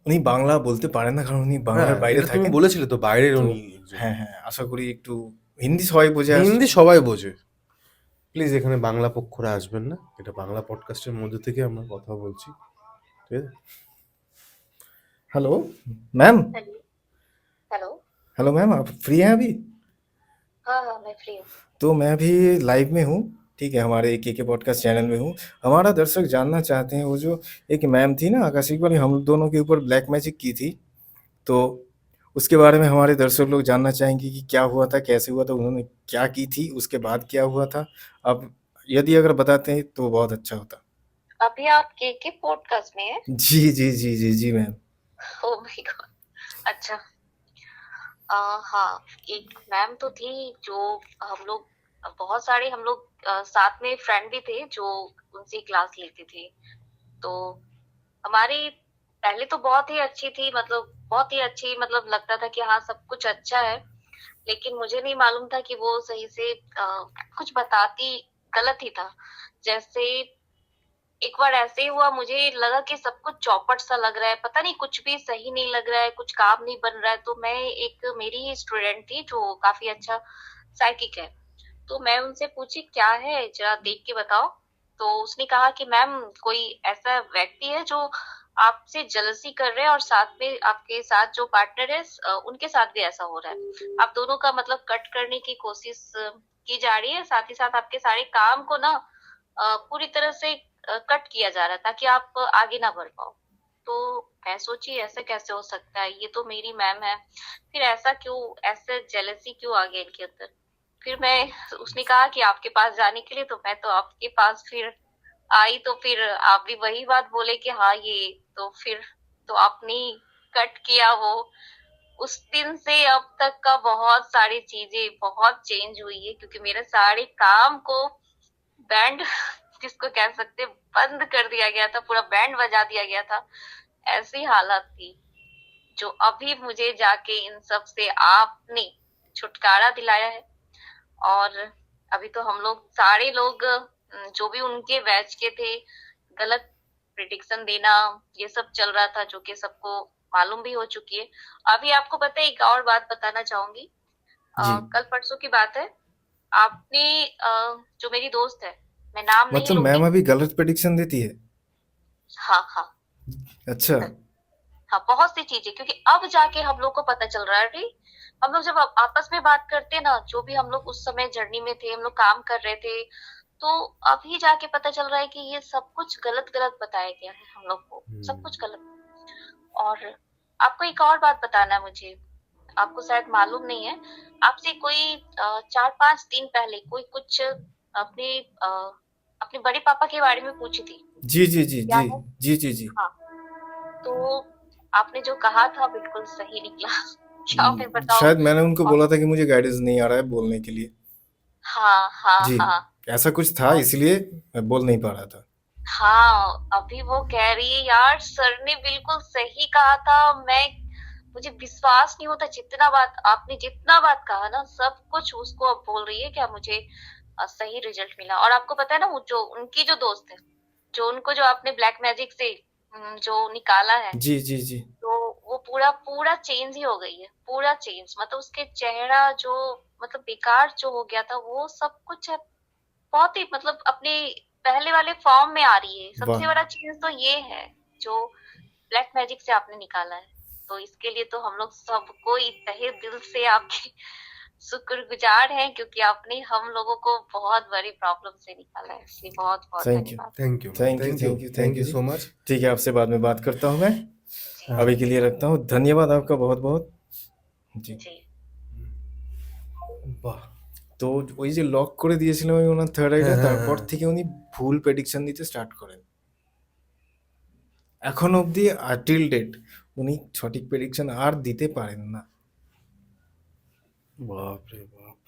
উনি বাংলা বলতে পারেন না, কারণ উনি বাংলার হ্যাঁ, বাইরে এটা তুমি থাকেন। বলেছিলে তো, বাইরের তো উনি একজন। হ্যাঁ হ্যাঁ, আশা করি একটু হিন্দি সবাই বোঝে হিন্দি সবাই বোঝে। প্লিজ এখানে বাংলা পক্ষরা আসবেন না। এটা বাংলা পডকাস্টের মধ্যে থেকে আমরা কথা বলছি। ঠিক আছে? Hello ma'am. Hello. Hello. Hello ma'am, आप फ्री हैं अभी? हाँ हाँ, मैं फ्री हूँ। तो मैं भी लाइव में हूँ, ठीक है, हमारे के पॉडकास्ट चैनल में हूँ। हमारा दर्शक जानना चाहते हैं, वो जो एक मैम थी ना आकाशिक वाली, हम दोनों के ऊपर ब्लैक मैजिक की थी, तो उसके बारे में हमारे दर्शक लोग जानना चाहेंगे कि क्या हुआ था, कैसे हुआ था, उन्होंने क्या की थी, उसके बाद क्या हुआ था। अब यदि अगर बताते हैं तो बहुत अच्छा होता। अभी आप के पॉडकास्ट में है? जी जी जी जी जी मैम। Oh my God. अच्छा। हाँ, एक मैम तो थी जो हम लोग बहुत सारे हम लोग साथ में फ्रेंड भी थे जो उनसे क्लास लेते थे। तो हमारी पहले तो बहुत ही अच्छी थी, मतलब बहुत ही अच्छी, मतलब लगता था कि हाँ सब कुछ अच्छा है। लेकिन मुझे नहीं मालूम था कि वो सही से कुछ बताती गलत ही था। जैसे एक बार ऐसे ही हुआ, मुझे लगा कि सब कुछ चौपट सा लग रहा है, पता नहीं कुछ भी सही नहीं लग रहा है, कुछ काम नहीं बन रहा है। तो मैं, एक मेरी ही स्टूडेंट थी जो काफी अच्छा साइकिक है, तो मैं उनसे पूछी क्या है, जरा देख के बताओ। तो उसने कहा कि मैम कोई ऐसा व्यक्ति है जो आपसे जलसी कर रहे हैं और साथ में आपके साथ जो पार्टनर है उनके साथ भी ऐसा हो रहा है। आप दोनों का मतलब कट करने की कोशिश की जा रही है, साथ ही साथ आपके सारे काम को ना पूरी तरह से कट किया जा रहा है ताकि आप आगे ना बढ़ पाओ। तो मैं सोची ऐसा कैसे हो सकता है, ये तो मेरी मैम है, फिर ऐसा क्यों, ऐसे जेलसी क्यों आ गया इनके अंदर। फिर मैं, उसने कहा कि आपके पास जाने के लिए, तो मैं तो आपके पास फिर आई, तो फिर आप भी वही बात बोले कि हाँ ये, तो फिर तो आपने कट किया वो। उस दिन से अब तक का बहुत सारी चीजें बहुत चेंज हुई है, क्योंकि मेरे सारे काम को बैंड जिसको कह सकते बंद कर दिया गया था, पूरा बैंड बजा दिया गया था, ऐसी हालत थी। जो अभी मुझे जाके इन सब से आपने छुटकारा दिलाया है। और अभी तो हम लोग सारे लोग जो भी उनके बैच के थे, गलत प्रिडिक्शन देना ये सब चल रहा था, जो कि सबको मालूम भी हो चुकी है। अभी आपको पता है, एक और बात बताना चाहूंगी। जी, कल परसों की बात है, आपने जो मेरी दोस्त है, मैं नाम नहीं मतलब लूंगी। मैम अभी गलत प्रेडिक्शन देती है? हाँ हाँ। अच्छा। हाँ, बहुत सी चीजें, क्योंकि अब जाके हम लोग को पता चल रहा है। अरे हम लोग जब आपस में बात करते हैं ना, जो भी हम लोग उस समय जर्नी में थे, हम लोग काम कर रहे थे, तो अभी जाके पता चल रहा है कि ये सब कुछ गलत गलत बताया गया है हम लोग को, सब कुछ गलत। और आपको एक और बात बताना है मुझे, आपको शायद मालूम नहीं है। आपसे कोई 4-5 दिन पहले कोई कुछ अपने अपने बड़े पापा के बारे में पूछी थी। जी जी जी क्या जी है? जी जी जी। हाँ। तो आपने जो कहा था बिल्कुल सही निकला। क्या मैं बताऊं। शायद मैंने उनको और बोला था कि मुझे गाइडेंस नहीं आ रहा है बोलने के लिए। हाँ हाँ जी, हाँ। ऐसा कुछ था, और इसलिए मैं बोल नहीं पा रहा था। हाँ, अभी वो कह रही है यार सर ने बिल्कुल सही कहा था। मैं, मुझे विश्वास नहीं होता, जितना बात आपने, जितना बात कहा ना, सब कुछ उसको अब बोल रही है क्या मुझे सही रिजल्ट मिला। और आपको पता है ना, वो जो उनकी जो दोस्त है, जो उनको जो आपने ब्लैक मैजिक से जो निकाला है, जी जी जी। तो वो पूरा पूरा चेंज ही हो गई है, पूरा चेंज, मतलब उसके चेहरा जो, मतलब बेकार जो हो गया था, वो सब कुछ है बहुत ही, मतलब अपने पहले वाले फॉर्म में आ रही है। वाह। सबसे बड़ा चीज तो ये है जो ब्लैक मैजिक से आपने निकाला है। तो इसके लिए तो हम लोग सबको तहे दिल से आपके शुक्रगुजार हैं, क्योंकि आपने हम लोगों को बहुत बड़ी प्रॉब्लम से निकाला है। इसलिए बहुत बहुत थैंक यू धन्यवाद। Thank you thank you thank you thank you so much. ठीक है, आपसे बाद में बात करता हूँ मैं, जी अभी के लिए रखता हूँ। धन्यवाद आपका बहुत बहुत। জি। जी বাহ, তো ওই যে লক করে দিয়েছিলাম আমি ওনার থার্ড আইটা, হ্যাঁ, হ্যাঁ, তারপর হ্যাঁ। থেকে উনি ভুল প্রেডিকশন দিতে স্টার্ট করেন। এখন অবধি টিল ডেট উনি সঠিক প্রেডিকশন আর দিতে পারেন না। বাপ রে বাপ,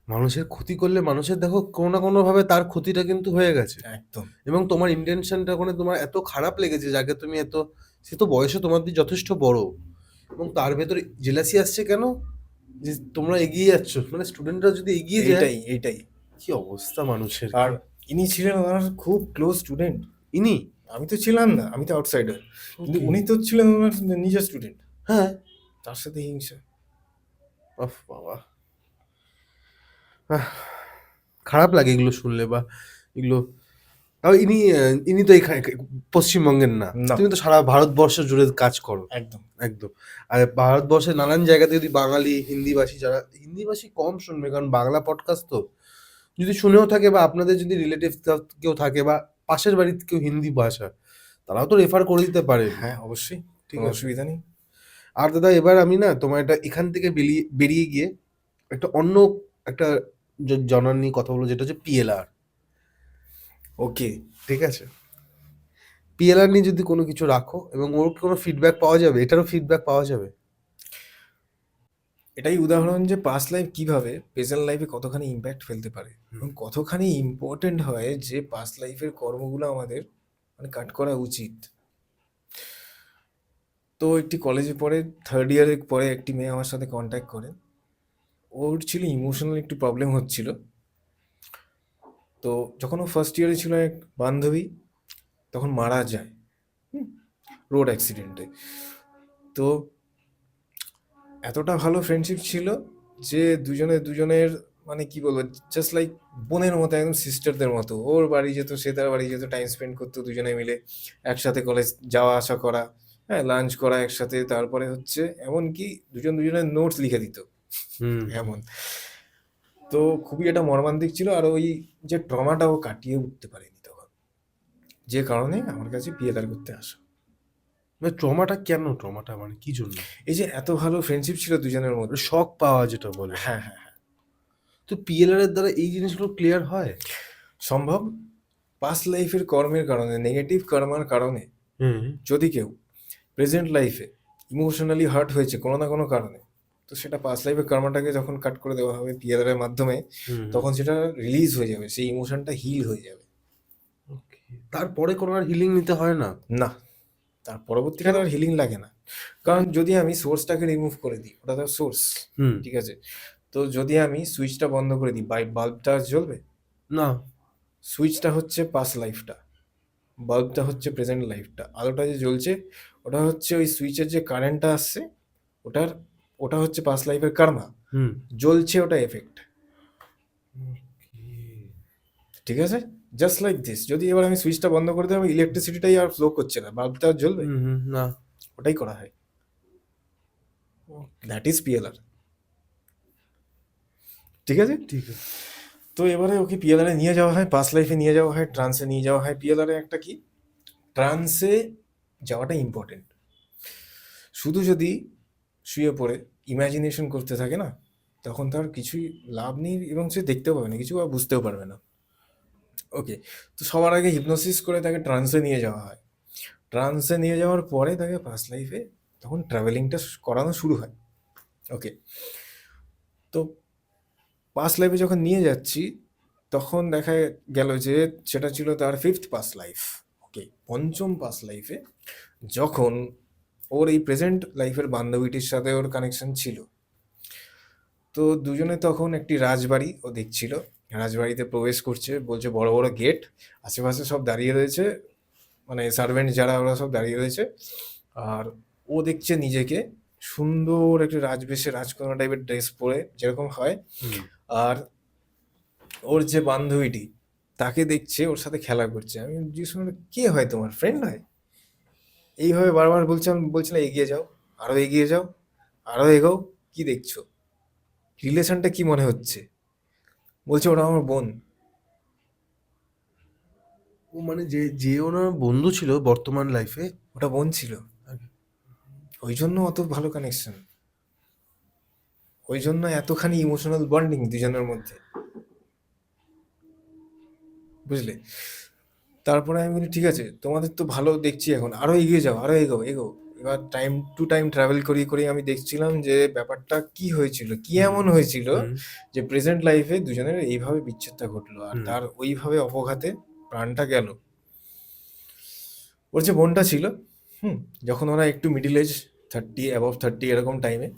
মানুষের ক্ষতি করলে মানুষের দেখো কোনো না কোনো ভাবে তার ক্ষতিটা কিন্তু হয়ে গেছে, একদম এবং তোমার ইন্টেনশনটা ওখানে তোমার এত খারাপ লেগেছে, যাকে তুমি এত, সে তো বয়সে তোমার দিয়ে যথেষ্ট বড়, এবং তার ভেতরে জেলাসি আসছে কেন, যে তোমরা এগিয়ে যাচ্ছ, মানে স্টুডেন্টরা যদি এগিয়ে যায়, এইটাই এইটাই। কি অবস্থা মানুষের। আর ইনি ছিলেন ওনার খুব ক্লোজ স্টুডেন্ট। ইনি, আমি তো ছিলাম না, আমি তো আউটসাইডার, কিন্তু Okay. উনি তো ছিলেন ওনার নিজের স্টুডেন্ট, হ্যাঁ, তার সাথে হিংসা। আহ বাবা, আহ, খারাপ লাগে এগুলো শুনলে, বা এগুলো, তাও ইনি তো এখানে পশ্চিমবঙ্গের না, না। তুমি তো সারা ভারতবর্ষ জুড়ে কাজ করো, একদম একদম। আর ভারতবর্ষের নানান জায়গাতে যদি বাঙালি, হিন্দিভাষী, যারা হিন্দিভাষী কম শুনবে, কারণ বাংলা পডকাস্ট তো, যদি শুনেও থাকে, বা আপনাদের যদি রিলেটিভ কেউ থাকে, বা পাশের বাড়িতে কেউ হিন্দি ভাষা, তারাও তো রেফার করে দিতে পারে। হ্যাঁ অবশ্যই, ঠিক কোনো আছে। অসুবিধা নেই। আর দাদা, এবার আমি না তোমার এটা এখান থেকে বেরিয়ে গিয়ে একটা অন্য একটা জনার নিয়ে কথা বলবো, যেটা হচ্ছে পিএলআর। ওকে, ঠিক আছে, পিএলআর নিয়ে যদি কোনো কিছু রাখো, এবং ওর কোনো ফিডব্যাক পাওয়া যাবে, এটারও ফিডব্যাক পাওয়া যাবে। এটাই উদাহরণ যে পাস্ট লাইফ কিভাবে প্রেজেন্ট লাইফে কতখানি ইম্প্যাক্ট ফেলতে পারে, এবং কতখানি ইম্পর্টেন্ট হয় যে পাস্ট লাইফের কর্মগুলো আমাদের মানে কাট করা উচিত। তো একটি কলেজে পড়ে থার্ড ইয়ারের পরে একটি মেয়ে আমার সাথে কন্ট্যাক্ট করে। ওর ছিল ইমোশনাল একটু প্রবলেম হচ্ছিল। তো যখন ও ফার্স্ট ইয়ারে ছিল, এক বান্ধবী তখন মারা যায় রোড অ্যাক্সিডেন্টে। তো এতটা ভালো ফ্রেন্ডশিপ ছিল যে দুজনের মানে কি বলবো, জাস্ট লাইক বোনের মতো, একদম সিস্টারদের মতো। ওর বাড়ি যেত, সে তার বাড়ি যেত, টাইম স্পেন্ড করতো দুজনে মিলে, একসাথে কলেজ যাওয়া আসা করা, হ্যাঁ লাঞ্চ করা একসাথে, তারপরে হচ্ছে এমনকি দুজনের নোটস লিখে দিত এমন। তো খুবই এটা মর্মান্তিক ছিল, আর ওই যে ট্রমাটা ও কাটিয়ে উঠতে পারেনি তখন, যে কারণে আমার কাছে পিএলআর করতে আসা। মানে ট্রমাটা মানে কি জন্য? এই যে এত ভালো ফ্রেন্ডশিপ ছিল দুজনের মধ্যে, শক পাওয়া যেটা বলে। হ্যাঁ হ্যাঁ হ্যাঁ, তো পিএলআর এর দ্বারা এই জিনিসগুলো ক্লিয়ার হয় সম্ভব। পাস্ট লাইফের কর্মের কারণে, নেগেটিভ কর্মার কারণে যদি কেউ প্রেজেন্ট লাইফে ইমোশনালি হার্ট হয়েছে কোনো না কোনো কারণে, তো সেটা পাস্ট লাইফের কর্মটাকে যখন কাট করে দেওয়া হবে পিএলআর এর মাধ্যমে, তখন সেটা রিলিজ হয়ে যাবে, সেই ইমোশনটা হিল হয়ে যাবে। তারপরে কোনো আর হিলিং নিতে হয় না? না, তার পরবর্তীকালে আর হিলিং লাগে না, কারণ যদি আমি সোর্সটাকে রিমুভ করে দিই, ওটা তো সোর্স, ঠিক আছে। তো যদি আমি সুইচটা বন্ধ করে দিই, বাল্বটা জ্বলবে না, সুইচটা হচ্ছে পাস্ট লাইফটা, বাল্বটা হচ্ছে প্রেজেন্ট লাইফটা। আলোটা যে জ্বলছে ওটা হচ্ছে ওই সুইচের যে কারেন্টটা আসছে, ওটা হচ্ছে পাস্ট লাইফের কার্মা, জ্বলছে ওটা এফেক্ট, ঠিক আছে। জাস্ট লাইক দিস, যদি এবার আমি সুইচটা বন্ধ করে দিই, ইলেকট্রিসিটিটাই আর ফ্লো করছে না, বাল্বটা আর জ্বলবে না, ওটাই করা হয়। দ্যাট ইজ পিএলআর, ঠিক আছে। ঠিক আছে। তো এবারে ওকে পিএলআর এ নিয়ে যাওয়া হয়, পাস্ট লাইফে নিয়ে যাওয়া হয়, ট্রান্সে নিয়ে যাওয়া হয়। পিএলআর এ একটা কি, ট্রান্সে যাওয়াটা ইম্পর্টেন্ট। শুধু যদি শুয়ে পড়ে ইমাজিনেশন করতে থাকে না, তখন তার কিছুই লাভ নেই, এবং সে দেখতেও পাবে না কিছু, বা বুঝতেও পারবে না। ওকে, তো সবার আগে হিপনোসিস করে তাকে ট্রান্সে নিয়ে যাওয়া হয়। ট্রান্সে নিয়ে যাওয়ার পরে তাকে পাস্ট লাইফে তখন ট্রাভেলিংটা করানো শুরু হয়। ওকে, তো পাস্ট লাইফে যখন নিয়ে যাচ্ছি, তখন দেখা গেল যে সেটা ছিল তার ফিফথ পাস্ট লাইফ। ওকে, পঞ্চম পাস্ট লাইফে যখন ওর এই প্রেজেন্ট লাইফের বান্ধবীটির সাথে ওর কানেকশন ছিল, তো দুজনে তখন একটি রাজবাড়ি ও দেখছিল, রাজবাড়িতে প্রবেশ করছে, বলছে বড় বড় গেট, আশেপাশে সব দাঁড়িয়ে রয়েছে, মানে সার্ভেন্ট যারা ওরা সব দাঁড়িয়ে রয়েছে, আর ও দেখছে নিজেকে সুন্দর একটি রাজবেশে, রাজকন্যা টাইপের ড্রেস পরে যেরকম হয়, আর ওর যে বান্ধবীটি তাকে দেখছে ওর সাথে খেলা করছে। আমি জিজ্ঞেস করলাম, কে হয় তোমার, ফ্রেন্ড হয়? এইভাবে বারবার বলছিলাম এগিয়ে যাও, আরো এগিয়ে যাও, আরো এগোও, কি দেখছো, রিলেশনটা কি মনে হচ্ছে? বলছে ওরা আমার বোন। ও মানে যে যে ওনার বন্ধু ছিল বর্তমান লাইফে, ওটা বোন ছিল, ওই জন্য অত ভালো কানেকশন, ওই জন্য এতখানি ইমোশনাল বন্ডিং দুজনের মধ্যে, বুঝলে? তারপরে আমি বলি ঠিক আছে, তোমাদের তো ভালো দেখছি, এখন আরো এগিয়ে যাও, আরো এগো এগো। এবার টাইম টু টাইম ট্রাভেল করিয়ে করিয়ে আমি দেখছিলাম যে ব্যাপারটা কি হয়েছিল, কি এমন হয়েছিল যে প্রেজেন্ট লাইফে দুজনের এইভাবে বিচ্ছেদটা ঘটলো, আর তার ওইভাবে অপঘাতে প্রাণটা গেল। ওর যে বোনটা ছিল, হুম, যখন ওরা একটু মিডিল এজ, 30 এরকম টাইমে,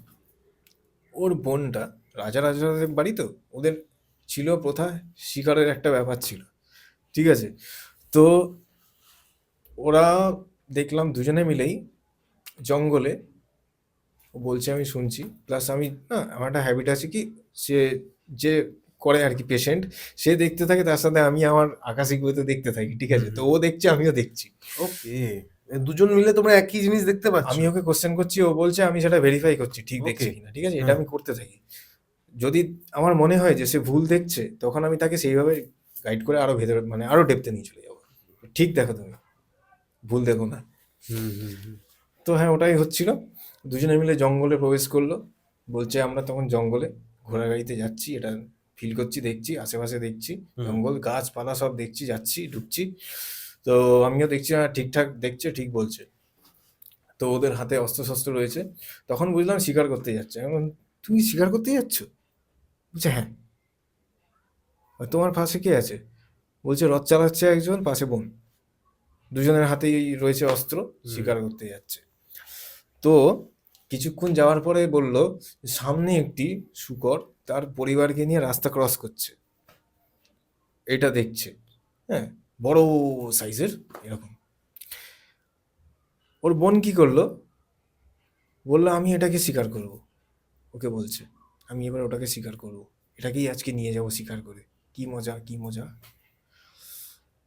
ওর বোনটা, রাজাদের বাড়ি তো, ওদের ছিল প্রথা, শিকারের একটা ব্যাপার ছিল, ঠিক আছে? তো ওরা দেখলাম দুজনে মিলেই জঙ্গলে, ও বলছে আমি শুনছি, প্লাস আমি না, আমার একটা হ্যাবিট আছে কি, সে যে করে আর কি পেশেন্ট, সে দেখতে থাকে, তার সাথে আমি আমার আকাশিক বইতে দেখতে থাকি, ঠিক আছে? তো ও দেখছে, আমিও দেখছি। ওকে, দুজন মিলে তোমরা একই জিনিস দেখতে পাচ্ছ? আমি ওকে কোশ্চেন করছি, ও বলছে, আমি সেটা ভেরিফাই করছি ঠিক দেখছি Okay. কিনা, ঠিক আছে? এটা আমি করতে থাকি। যদি আমার মনে হয় যে সে ভুল দেখছে, তখন আমি তাকে সেইভাবে গাইড করে আরো ভেতরে, মানে আরো ডেপথে নিয়ে চলে যাবো, ঠিক দেখো তুমি, ভুল দেখো না। তো হ্যাঁ, ওটাই হচ্ছিল। দুজনে মিলে জঙ্গলে প্রবেশ করলো, বলছে আমরা তখন জঙ্গলে ঘোড়া গাড়িতে যাচ্ছি, এটা ফিল করছি, দেখছি আশেপাশে, দেখছি জঙ্গল গাছপালা সব দেখছি, যাচ্ছি ঢুকছি। তো আমিও দেখছি ঠিকঠাক দেখছে, ঠিক বলছে। তো ওদের হাতে অস্ত্র শস্ত্র রয়েছে, তখন বুঝলাম শিকার করতে যাচ্ছে। আমি বললাম, তুমি শিকার করতে যাচ্ছ? বলছে হ্যাঁ। আর তোমার পাশে কে আছে? বলছে রথ চালাচ্ছে একজন, পাশে বোন, দুজনের হাতেই রয়েছে অস্ত্র, শিকার করতে যাচ্ছে। তো কিছুক্ষণ যাওয়ার পরে বলল, সামনে একটি শূকর তার পরিবারকে নিয়ে রাস্তা ক্রস করছে, এটা দেখছে, হ্যাঁ, বড় সাইজের এরকম। ওর বোন কি করলো, বললো আমি এটাকে শিকার করব, ওকে বলছে আমি এবার ওটাকে শিকার করব, এটাকেই আজকে নিয়ে যাব শিকার করে, কি মজা কি মজা।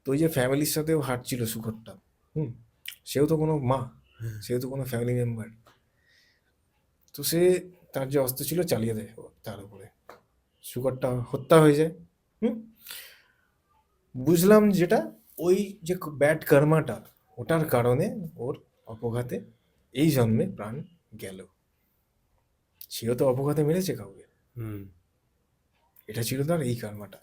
তো ওই যে ফ্যামিলির সাথেও হাঁটছিল শূকরটা, হুম, সেও তো কোনো মা, সেও তো কোনো ফ্যামিলি মেম্বার। তো সে তার যে অস্ত্র ছিল চালিয়ে দেয় তার উপরে, শূকরটা হত্যা হয়ে যায়। হুম, বুঝলাম যেটা, ওই যে ব্যাড কর্মাটা, ওটার কারণে ওর অপঘাতে এই জন্মে প্রাণ গেল। সেও তো অপঘাতে মেরেছে কাউকে, এটা ছিল তার এই কর্মাটা।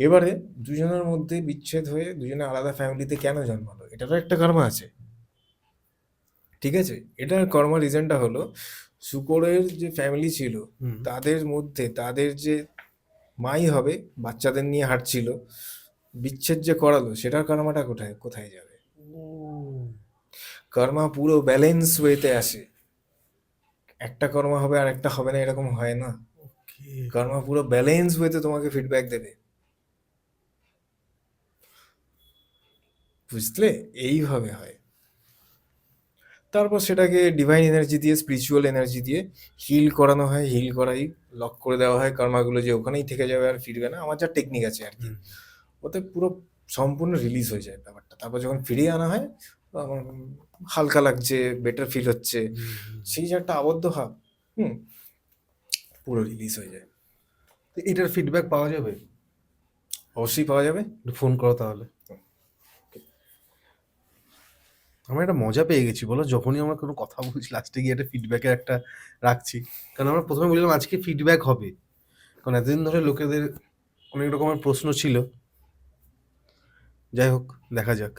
এবারে দুজনের মধ্যে বিচ্ছেদ হয়ে দুজনে আলাদা ফ্যামিলিতে কেন জন্মালো, এটারও একটা কর্মা আছে, ঠিক আছে? এটার কর্মা রিজনটা হলো, শুকরের যে ফ্যামিলি ছিল, তাদের মধ্যে তাদের যে মাই হবে, বাচ্চাদের নিয়ে হাঁটছিল, বিচ্ছেদ যে করালো, সেটার কর্মাটা কোথায় কোথায় যাবে? কর্মা পুরো ব্যালেন্স ওয়েতে আসে, একটা কর্মা হবে আর একটা হবে না, এরকম হয় না। কর্মা পুরো ব্যালেন্স ওয়েতে তোমাকে ফিডব্যাক দেবে, বুঝলে? এইভাবে হয়। তারপর সেটাকে ডিভাইন এনার্জি দিয়ে, স্পিরিচুয়াল এনার্জি দিয়ে হিল করানো হয়, হিল করাই লক করে দেওয়া হয় কর্মাগুলো, যে ওখানেই থেকে যাবে আর ফিরবে না। আমার যা টেকনিক আছে আর কি, ওতে পুরো সম্পূর্ণ রিলিজ হয়ে যায় ব্যাপারটা। তারপর যখন ফিরিয়ে আনা হয়, তো আমার হালকা লাগছে, বেটার ফিল হচ্ছে, সেই যে একটা আবদ্ধ ভাব, হুম, পুরো রিলিজ হয়ে যায়। তো এটার ফিডব্যাক পাওয়া যাবে? অবশ্যই পাওয়া যাবে। ফোন করো তাহলে। আমরা একটা মজা পেয়ে গেছি বলো, যখনই আমরা কোনো কথা বলছি লাস্টে গিয়ে একটা ফিডব্যাকের একটা রাখছি। কারণ আমরা প্রথমে বললাম আজকে ফিডব্যাক হবে, কারণ এতদিন ধরে লোকেদের অনেক রকমের প্রশ্ন ছিল। যাই হোক, দেখা যাক।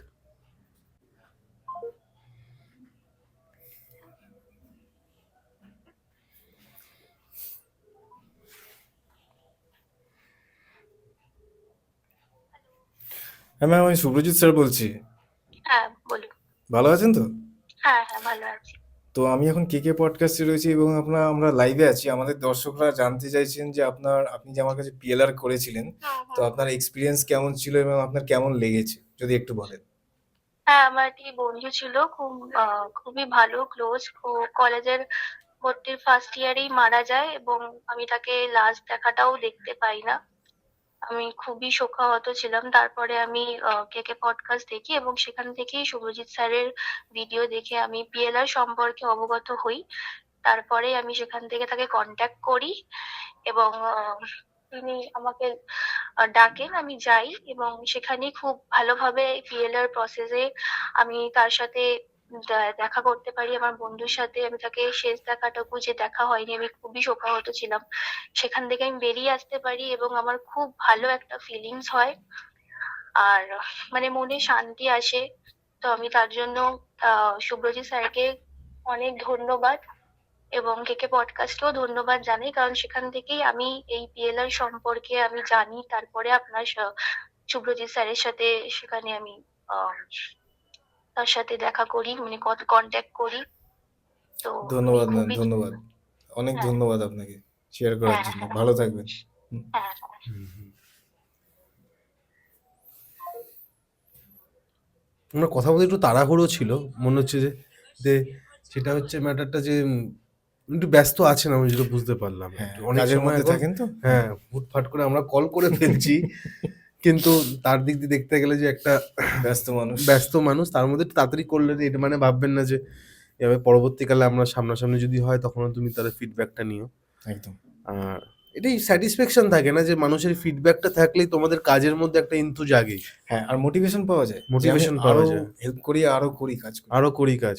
হ্যাঁ ম্যাম, আমি সুব্রজিৎ স্যার বলছি। হ্যাঁ বলুন। ভালো আছেন তো? হ্যাঁ হ্যাঁ ভালো আছি। তো আমি এখন কে পডকাস্টে রয়েছি, এবং আমরা লাইভে আছি। আমাদের দর্শকরা জানতে চাইছেন যে আপনি যে আমার কাছে পিএলআর করেছিলেন, তো আপনার এক্সপিরিয়েন্স কেমন ছিল এবং আপনার কেমন লেগেছে, যদি একটু বলেন। হ্যাঁ, আমার একটি বন্ধু ছিল, খুবই ভালো ক্লোজ। কলেজের ভর্তির ফার্স্ট ইয়ারেই মারা যায় এবং আমি তাকে লাস্ট দেখাটাও দেখতে পাই না। আমি খুবই শোকাহত ছিলাম। তারপরে আমি কেকে পডকাস্ট দেখি এবং সেখান থেকেই শুভজিৎ স্যারের ভিডিও দেখে আমি পিএলআর সম্পর্কে অবগত হই। তারপরে আমি সেখান থেকে তাকে কন্ট্যাক্ট করি এবং তিনি আমাকে ডাকেন, আমি যাই এবং সেখানে খুব ভালোভাবে পিএলআর প্রসেসে আমি তার সাথে দেখা করতে পারি আমার বন্ধুর সাথে। আমি তাকে শেষ দেখাটুকু যে দেখা হয়নি, আমি খুবই শোকাহত ছিলাম, সেখান থেকে আমি বেরিয়ে আসতে পারি এবং আমার খুব ভালো একটা ফিলিংস হয় আর মানে মনে শান্তি আসে। তো আমি তার জন্য শুভ্রজিৎ স্যারকে অনেক ধন্যবাদ এবং কেকে পডকাস্টকেও ধন্যবাদ জানাই, কারণ সেখান থেকেই আমি এই পিএলআর সম্পর্কে আমি জানি। তারপরে আপনার শুভ্রজিৎ স্যারের সাথে সেখানে আমি আহ, তার সাথে দেখা করি, মানে কন্ট্যাক্ট করি। তো আমি ধন্যবাদ ম্যাম, খুবই ধন্যবাদ, অনেক হ্যাঁ ধন্যবাদ আপনাকে শেয়ার করার হ্যাঁ জন্য। হ্যাঁ ভালো থাকবেন। হুম। হ্যাঁ আমরা কথা বলতে একটু তাড়াহুড়ো ছিল, মনে হচ্ছে যে যে সেটা হচ্ছে ম্যাটারটা যে একটু ব্যস্ত আছেন, আমি যেটা বুঝতে পারলাম। হ্যাঁ, অনেক কাজের সময় মধ্যে এখন থাকেন তো। হ্যাঁ হুটফাট করে আমরা কল করে ফেলছি, কিন্তু তার দিক দিয়ে দেখতে গেলে যে একটা ব্যস্ত মানুষ। ব্যস্ত মানুষ, তার মধ্যে একটু তাড়াতাড়ি করলে এটা মানে ভাববেন না যে এভাবে পরবর্তীকালে আমরা সামনাসামনি যদি হয় তখনও তুমি তার ফিডব্যাকটা নিও। একদম। আর এটাই স্যাটিসফ্যাকশন থাকে না যে মানুষের ফিডব্যাকটা থাকলেই তোমাদের কাজের মধ্যে একটা ইন্তু জাগে, হ্যাঁ, আর মোটিভেশন পাওয়া যায়, মোটিভেশন পাওয়া আরো যায়, হেল্প করি, আরো করি, কাজ করি। আরো করি কাজ।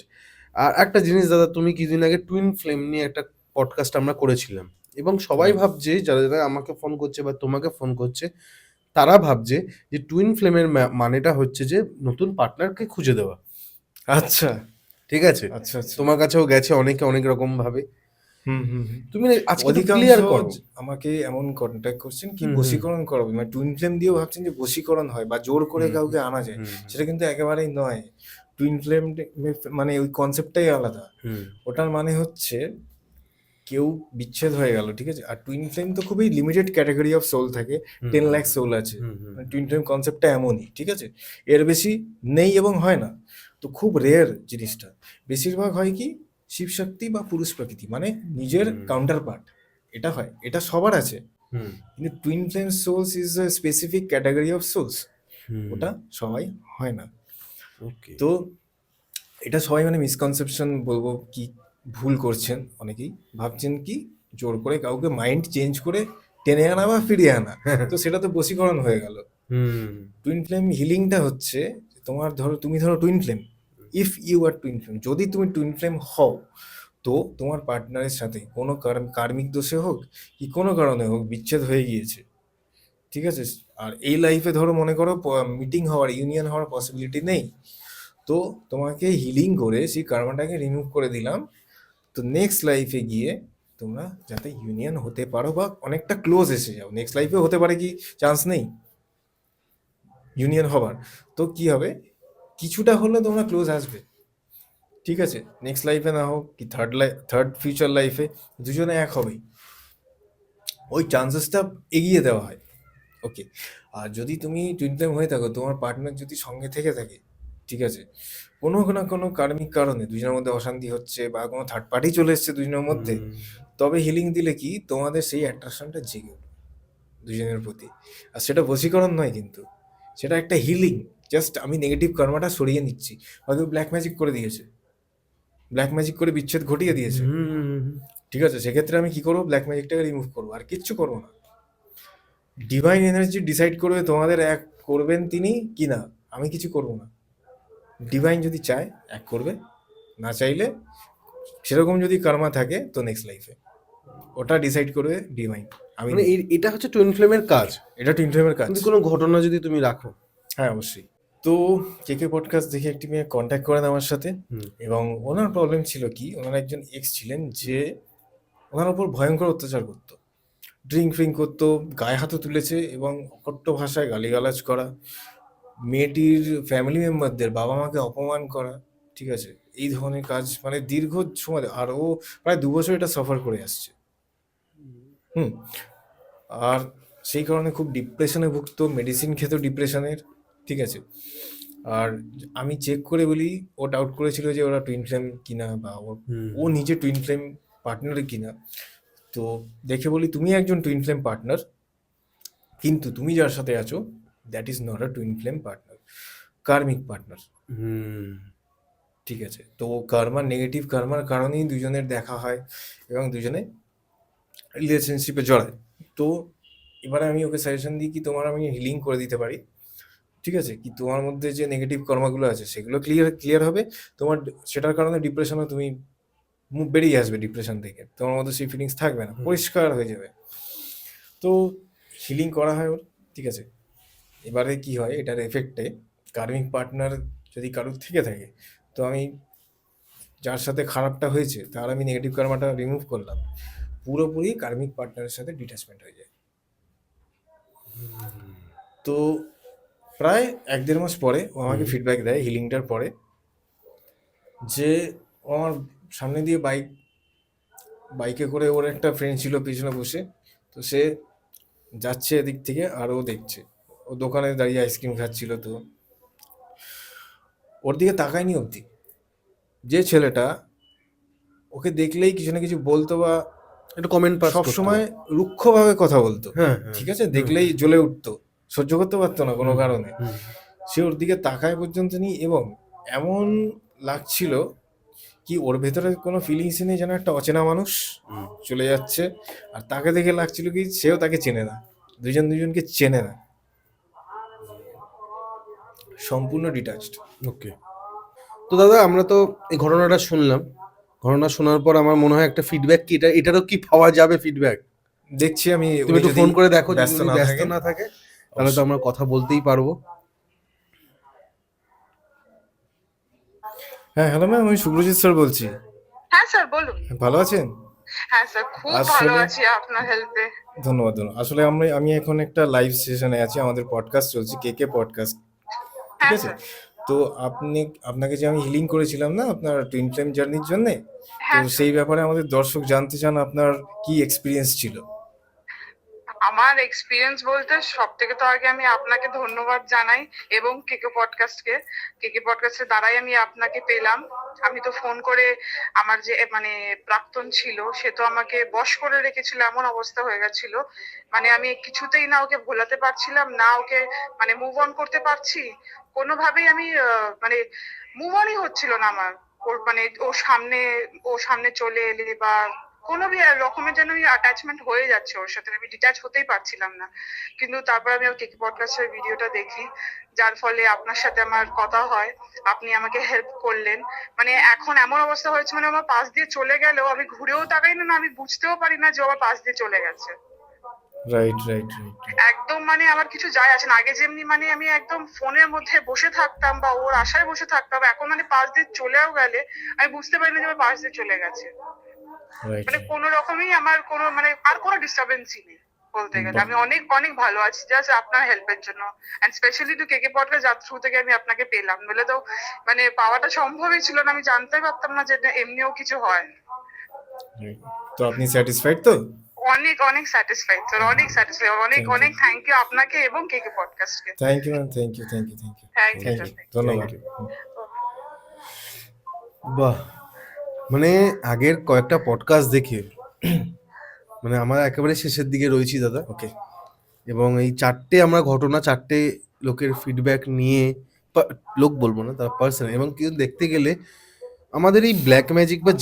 আর একটা জিনিস দাদা, তুমি কিছুদিন আগে টুইন ফ্লেম নিয়ে একটা পডকাস্ট আমরা করেছিলাম, এবং সবাই হ্যাঁ। ভাবছে, যারা যারা আমাকে ফোন করছে বা তোমাকে ফোন করছে, তারা ভাবছে যে টুইন ফ্লেমের মানেটা হচ্ছে যে নতুন পার্টনারকে খুঁজে দেওয়া। আচ্ছা ঠিক আছে, আচ্ছা আচ্ছা। তোমার কাছেও গেছে অনেকে অনেক রকম ভাবে, হুম হুম হুম। তুমি আজকে অধিকাংশ ক্লিয়ার করো। আমাকে এমন কন্ট্যাক্ট করছেন কি হুম, হুম। বশীকরণ করাবে, মানে টুইন ফ্লেম দিয়েও ভাবছেন যে বশীকরণ হয় বা জোর করে হুম, কাউকে আনা যায়। হুম, সেটা কিন্তু একেবারেই নয়। টুইন ফ্লেম মানে ওই কনসেপ্টটাই আলাদা। হুম, ওটার মানে হচ্ছে কেউ বিচ্ছেদ হয়ে গেল, ঠিক আছে, আর টুইন ফ্লেম তো খুবই লিমিটেড ক্যাটাগরি অফ সোল থাকে, হুম, 10 লাখ সোল আছে। হুম, হুম, মানে টুইন ফ্লেম কনসেপ্টটা এমনই, ঠিক আছে, এর বেশি নেই এবং হয় না। তো খুব রেয়ার জিনিসটা। বেশিরভাগ হয় কি শিবশক্তি বা পুরুষ প্রকৃতি, মানে নিজের হুম। কাউন্টার পার্ট, এটা হয়, এটা সবার আছে। হুম, কিন্তু twin flame souls is a specific category of souls, হুম, ওটা সবাই হয় না। ওকে। তো এটা সবাই মানে মিসকনসেপশন বলবো, কি ভুল করছেন অনেকেই, ভাবছেন কি জোর করে কাউকে মাইন্ড চেঞ্জ করে টেনে আনা বা ফিরিয়ে আনা, তো সেটা তো বশীকরণ হয়ে গেল। হুম, টুইন ফ্লেম হিলিংটা হচ্ছে তোমার, ধরো তুমি ধরো twin flame, if you are twin flame, যদি তুমি টুইন ফ্লেম হও, তো তোমার পার্টনারের সাথে কোনো কার্মিক দোষে হোক কি কোনো কারণে হোক বিচ্ছেদ হয়ে গিয়েছে, ঠিক আছে, আর এই লাইফে ধরো মনে করো মিটিং হওয়ার, ইউনিয়ন হওয়ার পসিবিলিটি নেই, তো তোমাকে হিলিং করে সেই কার্মাটাকে রিমুভ করে দিলাম। তো নেক্সট লাইফে গিয়ে তোমরা যাতে ইউনিয়ন হতে পারো বা অনেকটা ক্লোজ এসে যাও, নেক্সট লাইফে হতে পারে কি চান্স নেই ইউনিয়ন হবার, তো কি হবে কিছুটা হলে তোমরা ক্লোজ আসবে, ঠিক আছে, নেক্সট লাইফে না হোক কি থার্ড ফিউচার লাইফে দুজনে এক হবেই, ওই চান্সেসটা এগিয়ে দেওয়া হয়। ওকে, আর যদি তুমি টুইন ফ্লেম হয়ে থাকো, তোমার পার্টনার যদি সঙ্গে থেকে থাকে, ঠিক আছে, কোনো না কোনো কার্মিক কারণে দুজনের মধ্যে অশান্তি হচ্ছে বা কোনো থার্ড পার্টি চলে এসছে দুজনের মধ্যে, তবে হিলিং দিলে কি তোমাদের সেই অ্যাট্রাকশনটা জেগে উঠবে দুজনের প্রতি। আর সেটা বশীকরণ নয় কিন্তু, সেটা একটা হিলিং, জাস্ট আমি নেগেটিভ কর্মাটা সরিয়ে নিচ্ছি। হয়তো ব্ল্যাক ম্যাজিক করে দিয়েছে, ব্ল্যাক ম্যাজিক করে বিচ্ছেদ ঘটিয়ে দিয়েছে, ঠিক আছে, সেক্ষেত্রে আমি কি করবো, ব্ল্যাক ম্যাজিকটাকে রিমুভ করবো, আর কিচ্ছু করবো না। ডিভাইন এনার্জি ডিসাইড করবে তোমাদের এক করবেন তিনি কি না, আমি কিছু করবো না। ডিভাইন যদি চায় এক করবে, না চাইলে সেরকম যদি কর্মা থাকে তো নেক্সট লাইফে ওটা ডিসাইড করবে ডিভাইন। আমি মানে এটা হচ্ছে টুইন ফ্লেমের কাজ। এটা টুইন ফ্লেমের কাজ। যদি কোনো ঘটনা যদি তুমি রাখো। হ্যাঁ অবশ্যই। তো কেকে পডকাস্ট দেখে একটি মেয়ে কন্ট্যাক্ট করেন আমার সাথে, এবং ওনার প্রবলেম ছিল কি, ওনার একজন এক্স ছিলেন যে ওনার উপর ভয়ঙ্কর অত্যাচার করতো, ড্রিঙ্ক ফ্রিঙ্ক করতো, গায়ে হাতও তুলেছে এবং অকট্ট ভাষায় গালিগালাজ করা, মেয়েটির ফ্যামিলি মেম্বারদের বাবা মাকে অপমান করা, ঠিক আছে, এই ধরনের কাজ মানে দীর্ঘ সময়, আর ও প্রায় 2 বছর এটা সাফার করে আসছে। হুম। আর সেই কারণে খুব ডিপ্রেশনে ভুগতো, মেডিসিন খেত ডিপ্রেশনের, ঠিক আছে। আর আমি চেক করে বলি, ও ডাউট করেছিল যে ওরা টুইন ফ্লেম কিনা বা ও নিজে টুইন ফ্লেম পার্টনার কিনা। তো দেখে বলি তুমি একজন টুইন ফ্লেম পার্টনার, কিন্তু তুমি যার সাথে আছো that is not a twin flame partner, karmic partner. ঠিক আছে, তো কার্মার নেগেটিভ কার্মার কারণেই দুজনের দেখা হয় এবং দুজনে রিলেশনশিপে জড়ায়। তো এবারে আমি ওকে সাজেশন দিই কি তোমার আমি হিলিং করে দিতে পারি, ঠিক আছে, কি তোমার মধ্যে যে নেগেটিভ কর্মগুলো আছে সেগুলো ক্লিয়ার হবে, তোমার সেটার কারণে ডিপ্রেশনে তুমি বেরিয়ে আসবে, ডিপ্রেশন থেকে তোমার মধ্যে সেই ফিলিংস থাকবে না, পরিষ্কার হয়ে যাবে। তো হিলিং করা হয় ওর, ঠিক আছে। এবারে কি হয়, এটার এফেক্টে কার্মিক পার্টনার যদি কারোর থেকে থাকে, তো আমি যার সাথে খারাপটা হয়েছে তার আমি নেগেটিভ কার্মাটা রিমুভ করলাম, পুরোপুরি কার্মিক পার্টনারের সাথে ডিট্যাচমেন্ট হয়ে যায়। তো প্রায় 1-1.5 মাস পরে ও আমাকে ফিডব্যাক দেয় হিলিংটার পরে, যে ও আমার সামনে দিয়ে বাইকে করে ওর একটা ফ্রেন্ড ছিল পিছনে বসে, তো সে যাচ্ছে এদিক থেকে আর ও দেখছে, ও দোকানে দাঁড়িয়ে আইসক্রিম খাচ্ছিল, তো ওর দিকে তাকায়নি অবধি। যে ছেলেটা ওকে দেখলেই কিছু না কিছু বলতো বা একটা কমেন্ট পাস সব সময় রুক্ষভাবে কথা বলতো, হ্যাঁ ঠিক আছে, দেখলেই জ্বলে উঠতো, সহ্য করতে পারতো না কোনো কারণে, সে ওর দিকে তাকায় পর্যন্ত নি। এবং এমন লাগছিল কি ওর ভেতরে কোনো ফিলিংস নেই, যেন একটা অচেনা মানুষ চলে যাচ্ছে, আর তাকে দেখে লাগছিল কি সেও তাকে চেনে না, দুজনকে চেনে না, সম্পূর্ণ ডিটাচড। ওকে, তো দাদা আমরা তো এই ঘটনাটা শুনলাম, ঘটনা শোনার পর আমার মনে হয় একটা ফিডব্যাক কি এটারও কি পাওয়া যাবে ফিডব্যাক? দেখছি আমি, তুমি একটু ফোন করে দেখো, যদি ব্যস্ত উনি না ব্যস্ত থাকে। না থাকে তাহলে তো আমরা কথা বলতেই পারবো। হ্যাঁ, হ্যালো ম্যাম, আমি শুভ্রজিৎ স্যার বলছি। হ্যাঁ স্যার বলুন। ভালো আছেন? হ্যাঁ স্যার, খুব আসলে- ভালো আছি আপনার হেল্পে। ধন্যবাদ। আসলে আমি এখন একটা লাইভ সেশনে আছি, আমাদের পডকাস্ট চলছে, কে পডকাস্ট, ঠিক হ্যাঁ আছে। স্যার। তো আপনাকে যে আমি হিলিং করেছিলাম না আপনার টুইন ফ্লেম জার্নির জন্য, তো হ্যাঁ স্যার। সেই ব্যাপারে আমাদের দর্শক জানতে চান আপনার কি এক্সপিরিয়েন্স ছিল। আমার এক্সপিরিয়েন্স বলতে সব থেকে তো আগে আমি আপনাকে ধন্যবাদ জানাই, এবং কেকে পডকাস্টের দ্বারাই আমি আপনাকে পেলাম। আমি তো ফোন করে আমার যে মানে প্রাক্তন ছিল, সে তো আমাকে বশ করে রেখেছিল, এমন অবস্থা হয়ে গেছিল, মানে আমি কিছুতেই না ওকে ভোলাতে পারছিলাম না, ওকে মানে মুভ অন করতে পারছি কোনোভাবেই, আমি মানে মুভ অনই হচ্ছিল না আমার। ওর মানে ও সামনে চলে এলে বা কোনো রকমের যেন অ্যাটাচমেন্ট হয়ে যাচ্ছে ওর সাথে, আমি ডিট্যাচ হতেই পারছিলাম না। কিন্তু তারপর আমি কেকে পডকাস্টের ভিডিওটা দেখি, যার ফলে আপনার সাথে আমার কথা হয়, আপনি আমাকে হেল্প করলেন। মানে এখন এমন অবস্থা হয়েছে, মানে আমার পাশ দিয়ে চলে গেলেও আমি ঘুরেও তাকাই না, আমি বুঝতেও পারি না যে আমার পাশ দিয়ে চলে গেছে। রাইট। একদম মানে আমার কিছু যায় আসে না। আগে যেমনি মানে আমি একদম ফোনের মধ্যে বসে থাকতাম বা ওর আশায় বসে থাকতাম, এখন মানে পাশ দিয়ে চলেও গেলে আমি বুঝতে পারি না যে আমার পাশ দিয়ে চলে গেছে। মানে কোনো রকমই আমার কোনো মানে আর কোনো ডিস্টারবেন্সই নেই বলতে গেলে। আমি অনেক অনেক ভালো আছি জাস্ট আপনার হেল্পের জন্য, এন্ড স্পেশালি টু কেকে পডকাস্ট, যার থ্রু থেকে আমি আপনাকে পেলাম, বলে তো মানে পাওয়াটা সম্ভবই ছিল না, আমি জানতেই পারতাম না যে এমনিও কিছু হয়। তো আপনি স্যাটিসফাইড তো? অনেক অনেক স্যাটিসফাইড স্যার, অনেক স্যাটিসফাইড, অনেক অনেক থ্যাংক ইউ আপনাকে এবং কেকে পডকাস্টকে। Thank you ma'am, thank you. Thank you sir. ধন্যবাদ। বাহ, মানে আগের কয়েকটা পডকাস্ট দেখে মানে আমরা একেবারে শেষের দিকে রয়েছি দাদা। ওকে, এবং এই চারটে লোকের ফিডব্যাক নিয়ে, লোক বলবো না, তার পার্সন, এবং কিন্তু দেখতে গেলে আমাদের এই ব্ল্যাক ম্যাজিক বা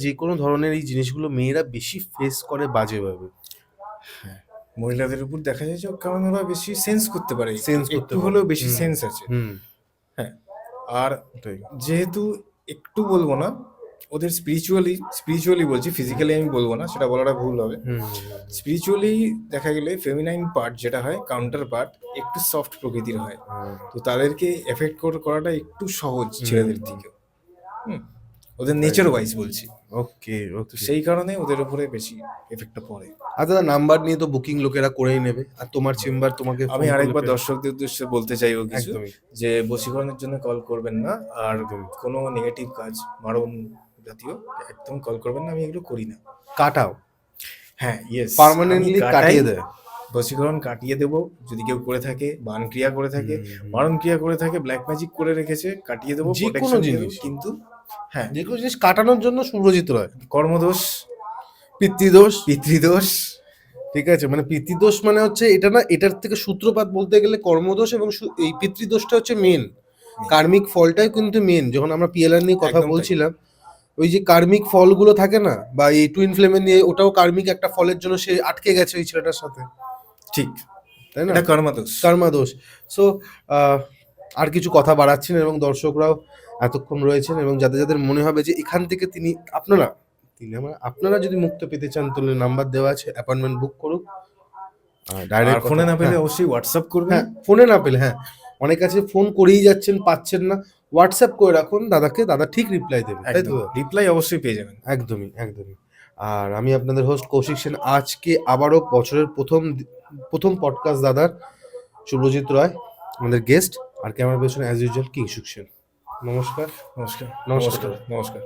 যে কোনো ধরনের এই জিনিসগুলো মেয়েরা বেশি ফেস করে বাজেভাবে। মহিলাদের উপর দেখা যায় যে কারণ ওরা বেশি সেন্স করতে পারে, Sense করতে একটু পারে। হলেও বেশি সেন্স আছে। হ্যাঁ, আর যেহেতু একটু বলবো না, ওদের স্পিরিচুয়ালি বলছি, ফিজিক্যালি আমি বলবো না, সেটা বলাটা ভুল হবে। স্পিরিচুয়ালি দেখা গেলে ফেমিনাইন পার্ট যেটা হয়, কাউন্টার পার্ট একটু সফট প্রকৃতির হয়, তো তাদেরকে এফেক্ট করাটা একটু সহজ ছেলেদের থেকেও। ওদের নেচার ওয়াইজ বলছি। ওকে, তো সেই কারণে ওদের উপরে বেশি এফেক্টটা পড়ে। আর দাদা নাম্বার নিয়ে তো বুকিং লোকেরা করেই নেবে, আর তোমার চেম্বার তোমাকে আমি আরেকবার দর্শকদের উদ্দেশ্যে বলতে চাইবো কিছু, একদমই যে বশীকরণের জন্য কল করবেন না, আর কোনো নেগেটিভ কাজ, মারণ জাতীয় একদম কল করবেন না, আমি এগুলো করি না। কাটাও, হ্যাঁ, ইয়েস, পার্মানেন্টলি কাটিয়ে দেয়। বশীকরণ কাটিয়ে দেবো যদি কেউ করে থাকে, বান ক্রিয়া করে থাকে, মারণ ক্রিয়া করে থাকে, ব্ল্যাক ম্যাজিক করে রেখেছে, কাটিয়ে দেবো, যে কোনো protection দিয়ে জিনিস। দেবো। কিন্তু হ্যাঁ, যে কোনো জিনিস কাটানোর জন্য শুভ্রজিৎ রয়, কর্মদোষ, পিতৃদোষ, পিতৃদোষ, ঠিক আছে, মানে পিতৃদোষ মানে হচ্ছে এটা না, এটার থেকে সূত্রপাত বলতে গেলে কর্মদোষ, এবং এই পিতৃদোষটা হচ্ছে মেন, কার্মিক ফলটাই কিন্তু মেন। যখন আমরা পিএলআর নিয়ে কথা একদম তাই। বলছিলাম, ওই যে কার্মিক ফলগুলো থাকে না, বা এই টুইন ফ্লেমের নিয়ে, ওটাও কার্মিক একটা ফলের জন্য সে আটকে গেছে ওই ছেলেটার সাথে, ঠিক, তাই না? এটা কর্মা দোষ। কর্মা দোষ। সো আর কিছু কথা বাড়াচ্ছি না, এবং দর্শকরাও এতক্ষণ রয়েছেন, এবং যাদের যাদের মনে হবে যে এখান থেকে আপনারা যদি মুক্ত পেতে চান, তাহলে নাম্বার দেওয়া আছে, অ্যাপয়েন্টমেন্ট বুক করুক। আর ডাইরেক্ট ফোনে না পেলে অবশ্যই হোয়াটসঅ্যাপ করবেন। হ্যাঁ, ফোনে না পেলে, হ্যাঁ, অনেক আছে ফোন করেই যাচ্ছেন, পাচ্ছেন না, হোয়াটসঅ্যাপ করে রাখুন দাদাকে, দাদা ঠিক রিপ্লাই দেবে, তাই তো? একদম রিপ্লাই অবশ্যই পেয়ে যাবেন। একদমই একদমই। আর আমি আপনাদের হোস্ট কৌশিক সেন, আজকে আবারও বছরের প্রথম পডকাস্ট দাদার, শুভ্রজিৎ রয় আমাদের গেস্ট, আর ক্যামেরা পেছনে অ্যাজ ইউজুয়াল কিংসুক সেন। নমস্কার। নমস্কার নমস্কার। নমস্কার।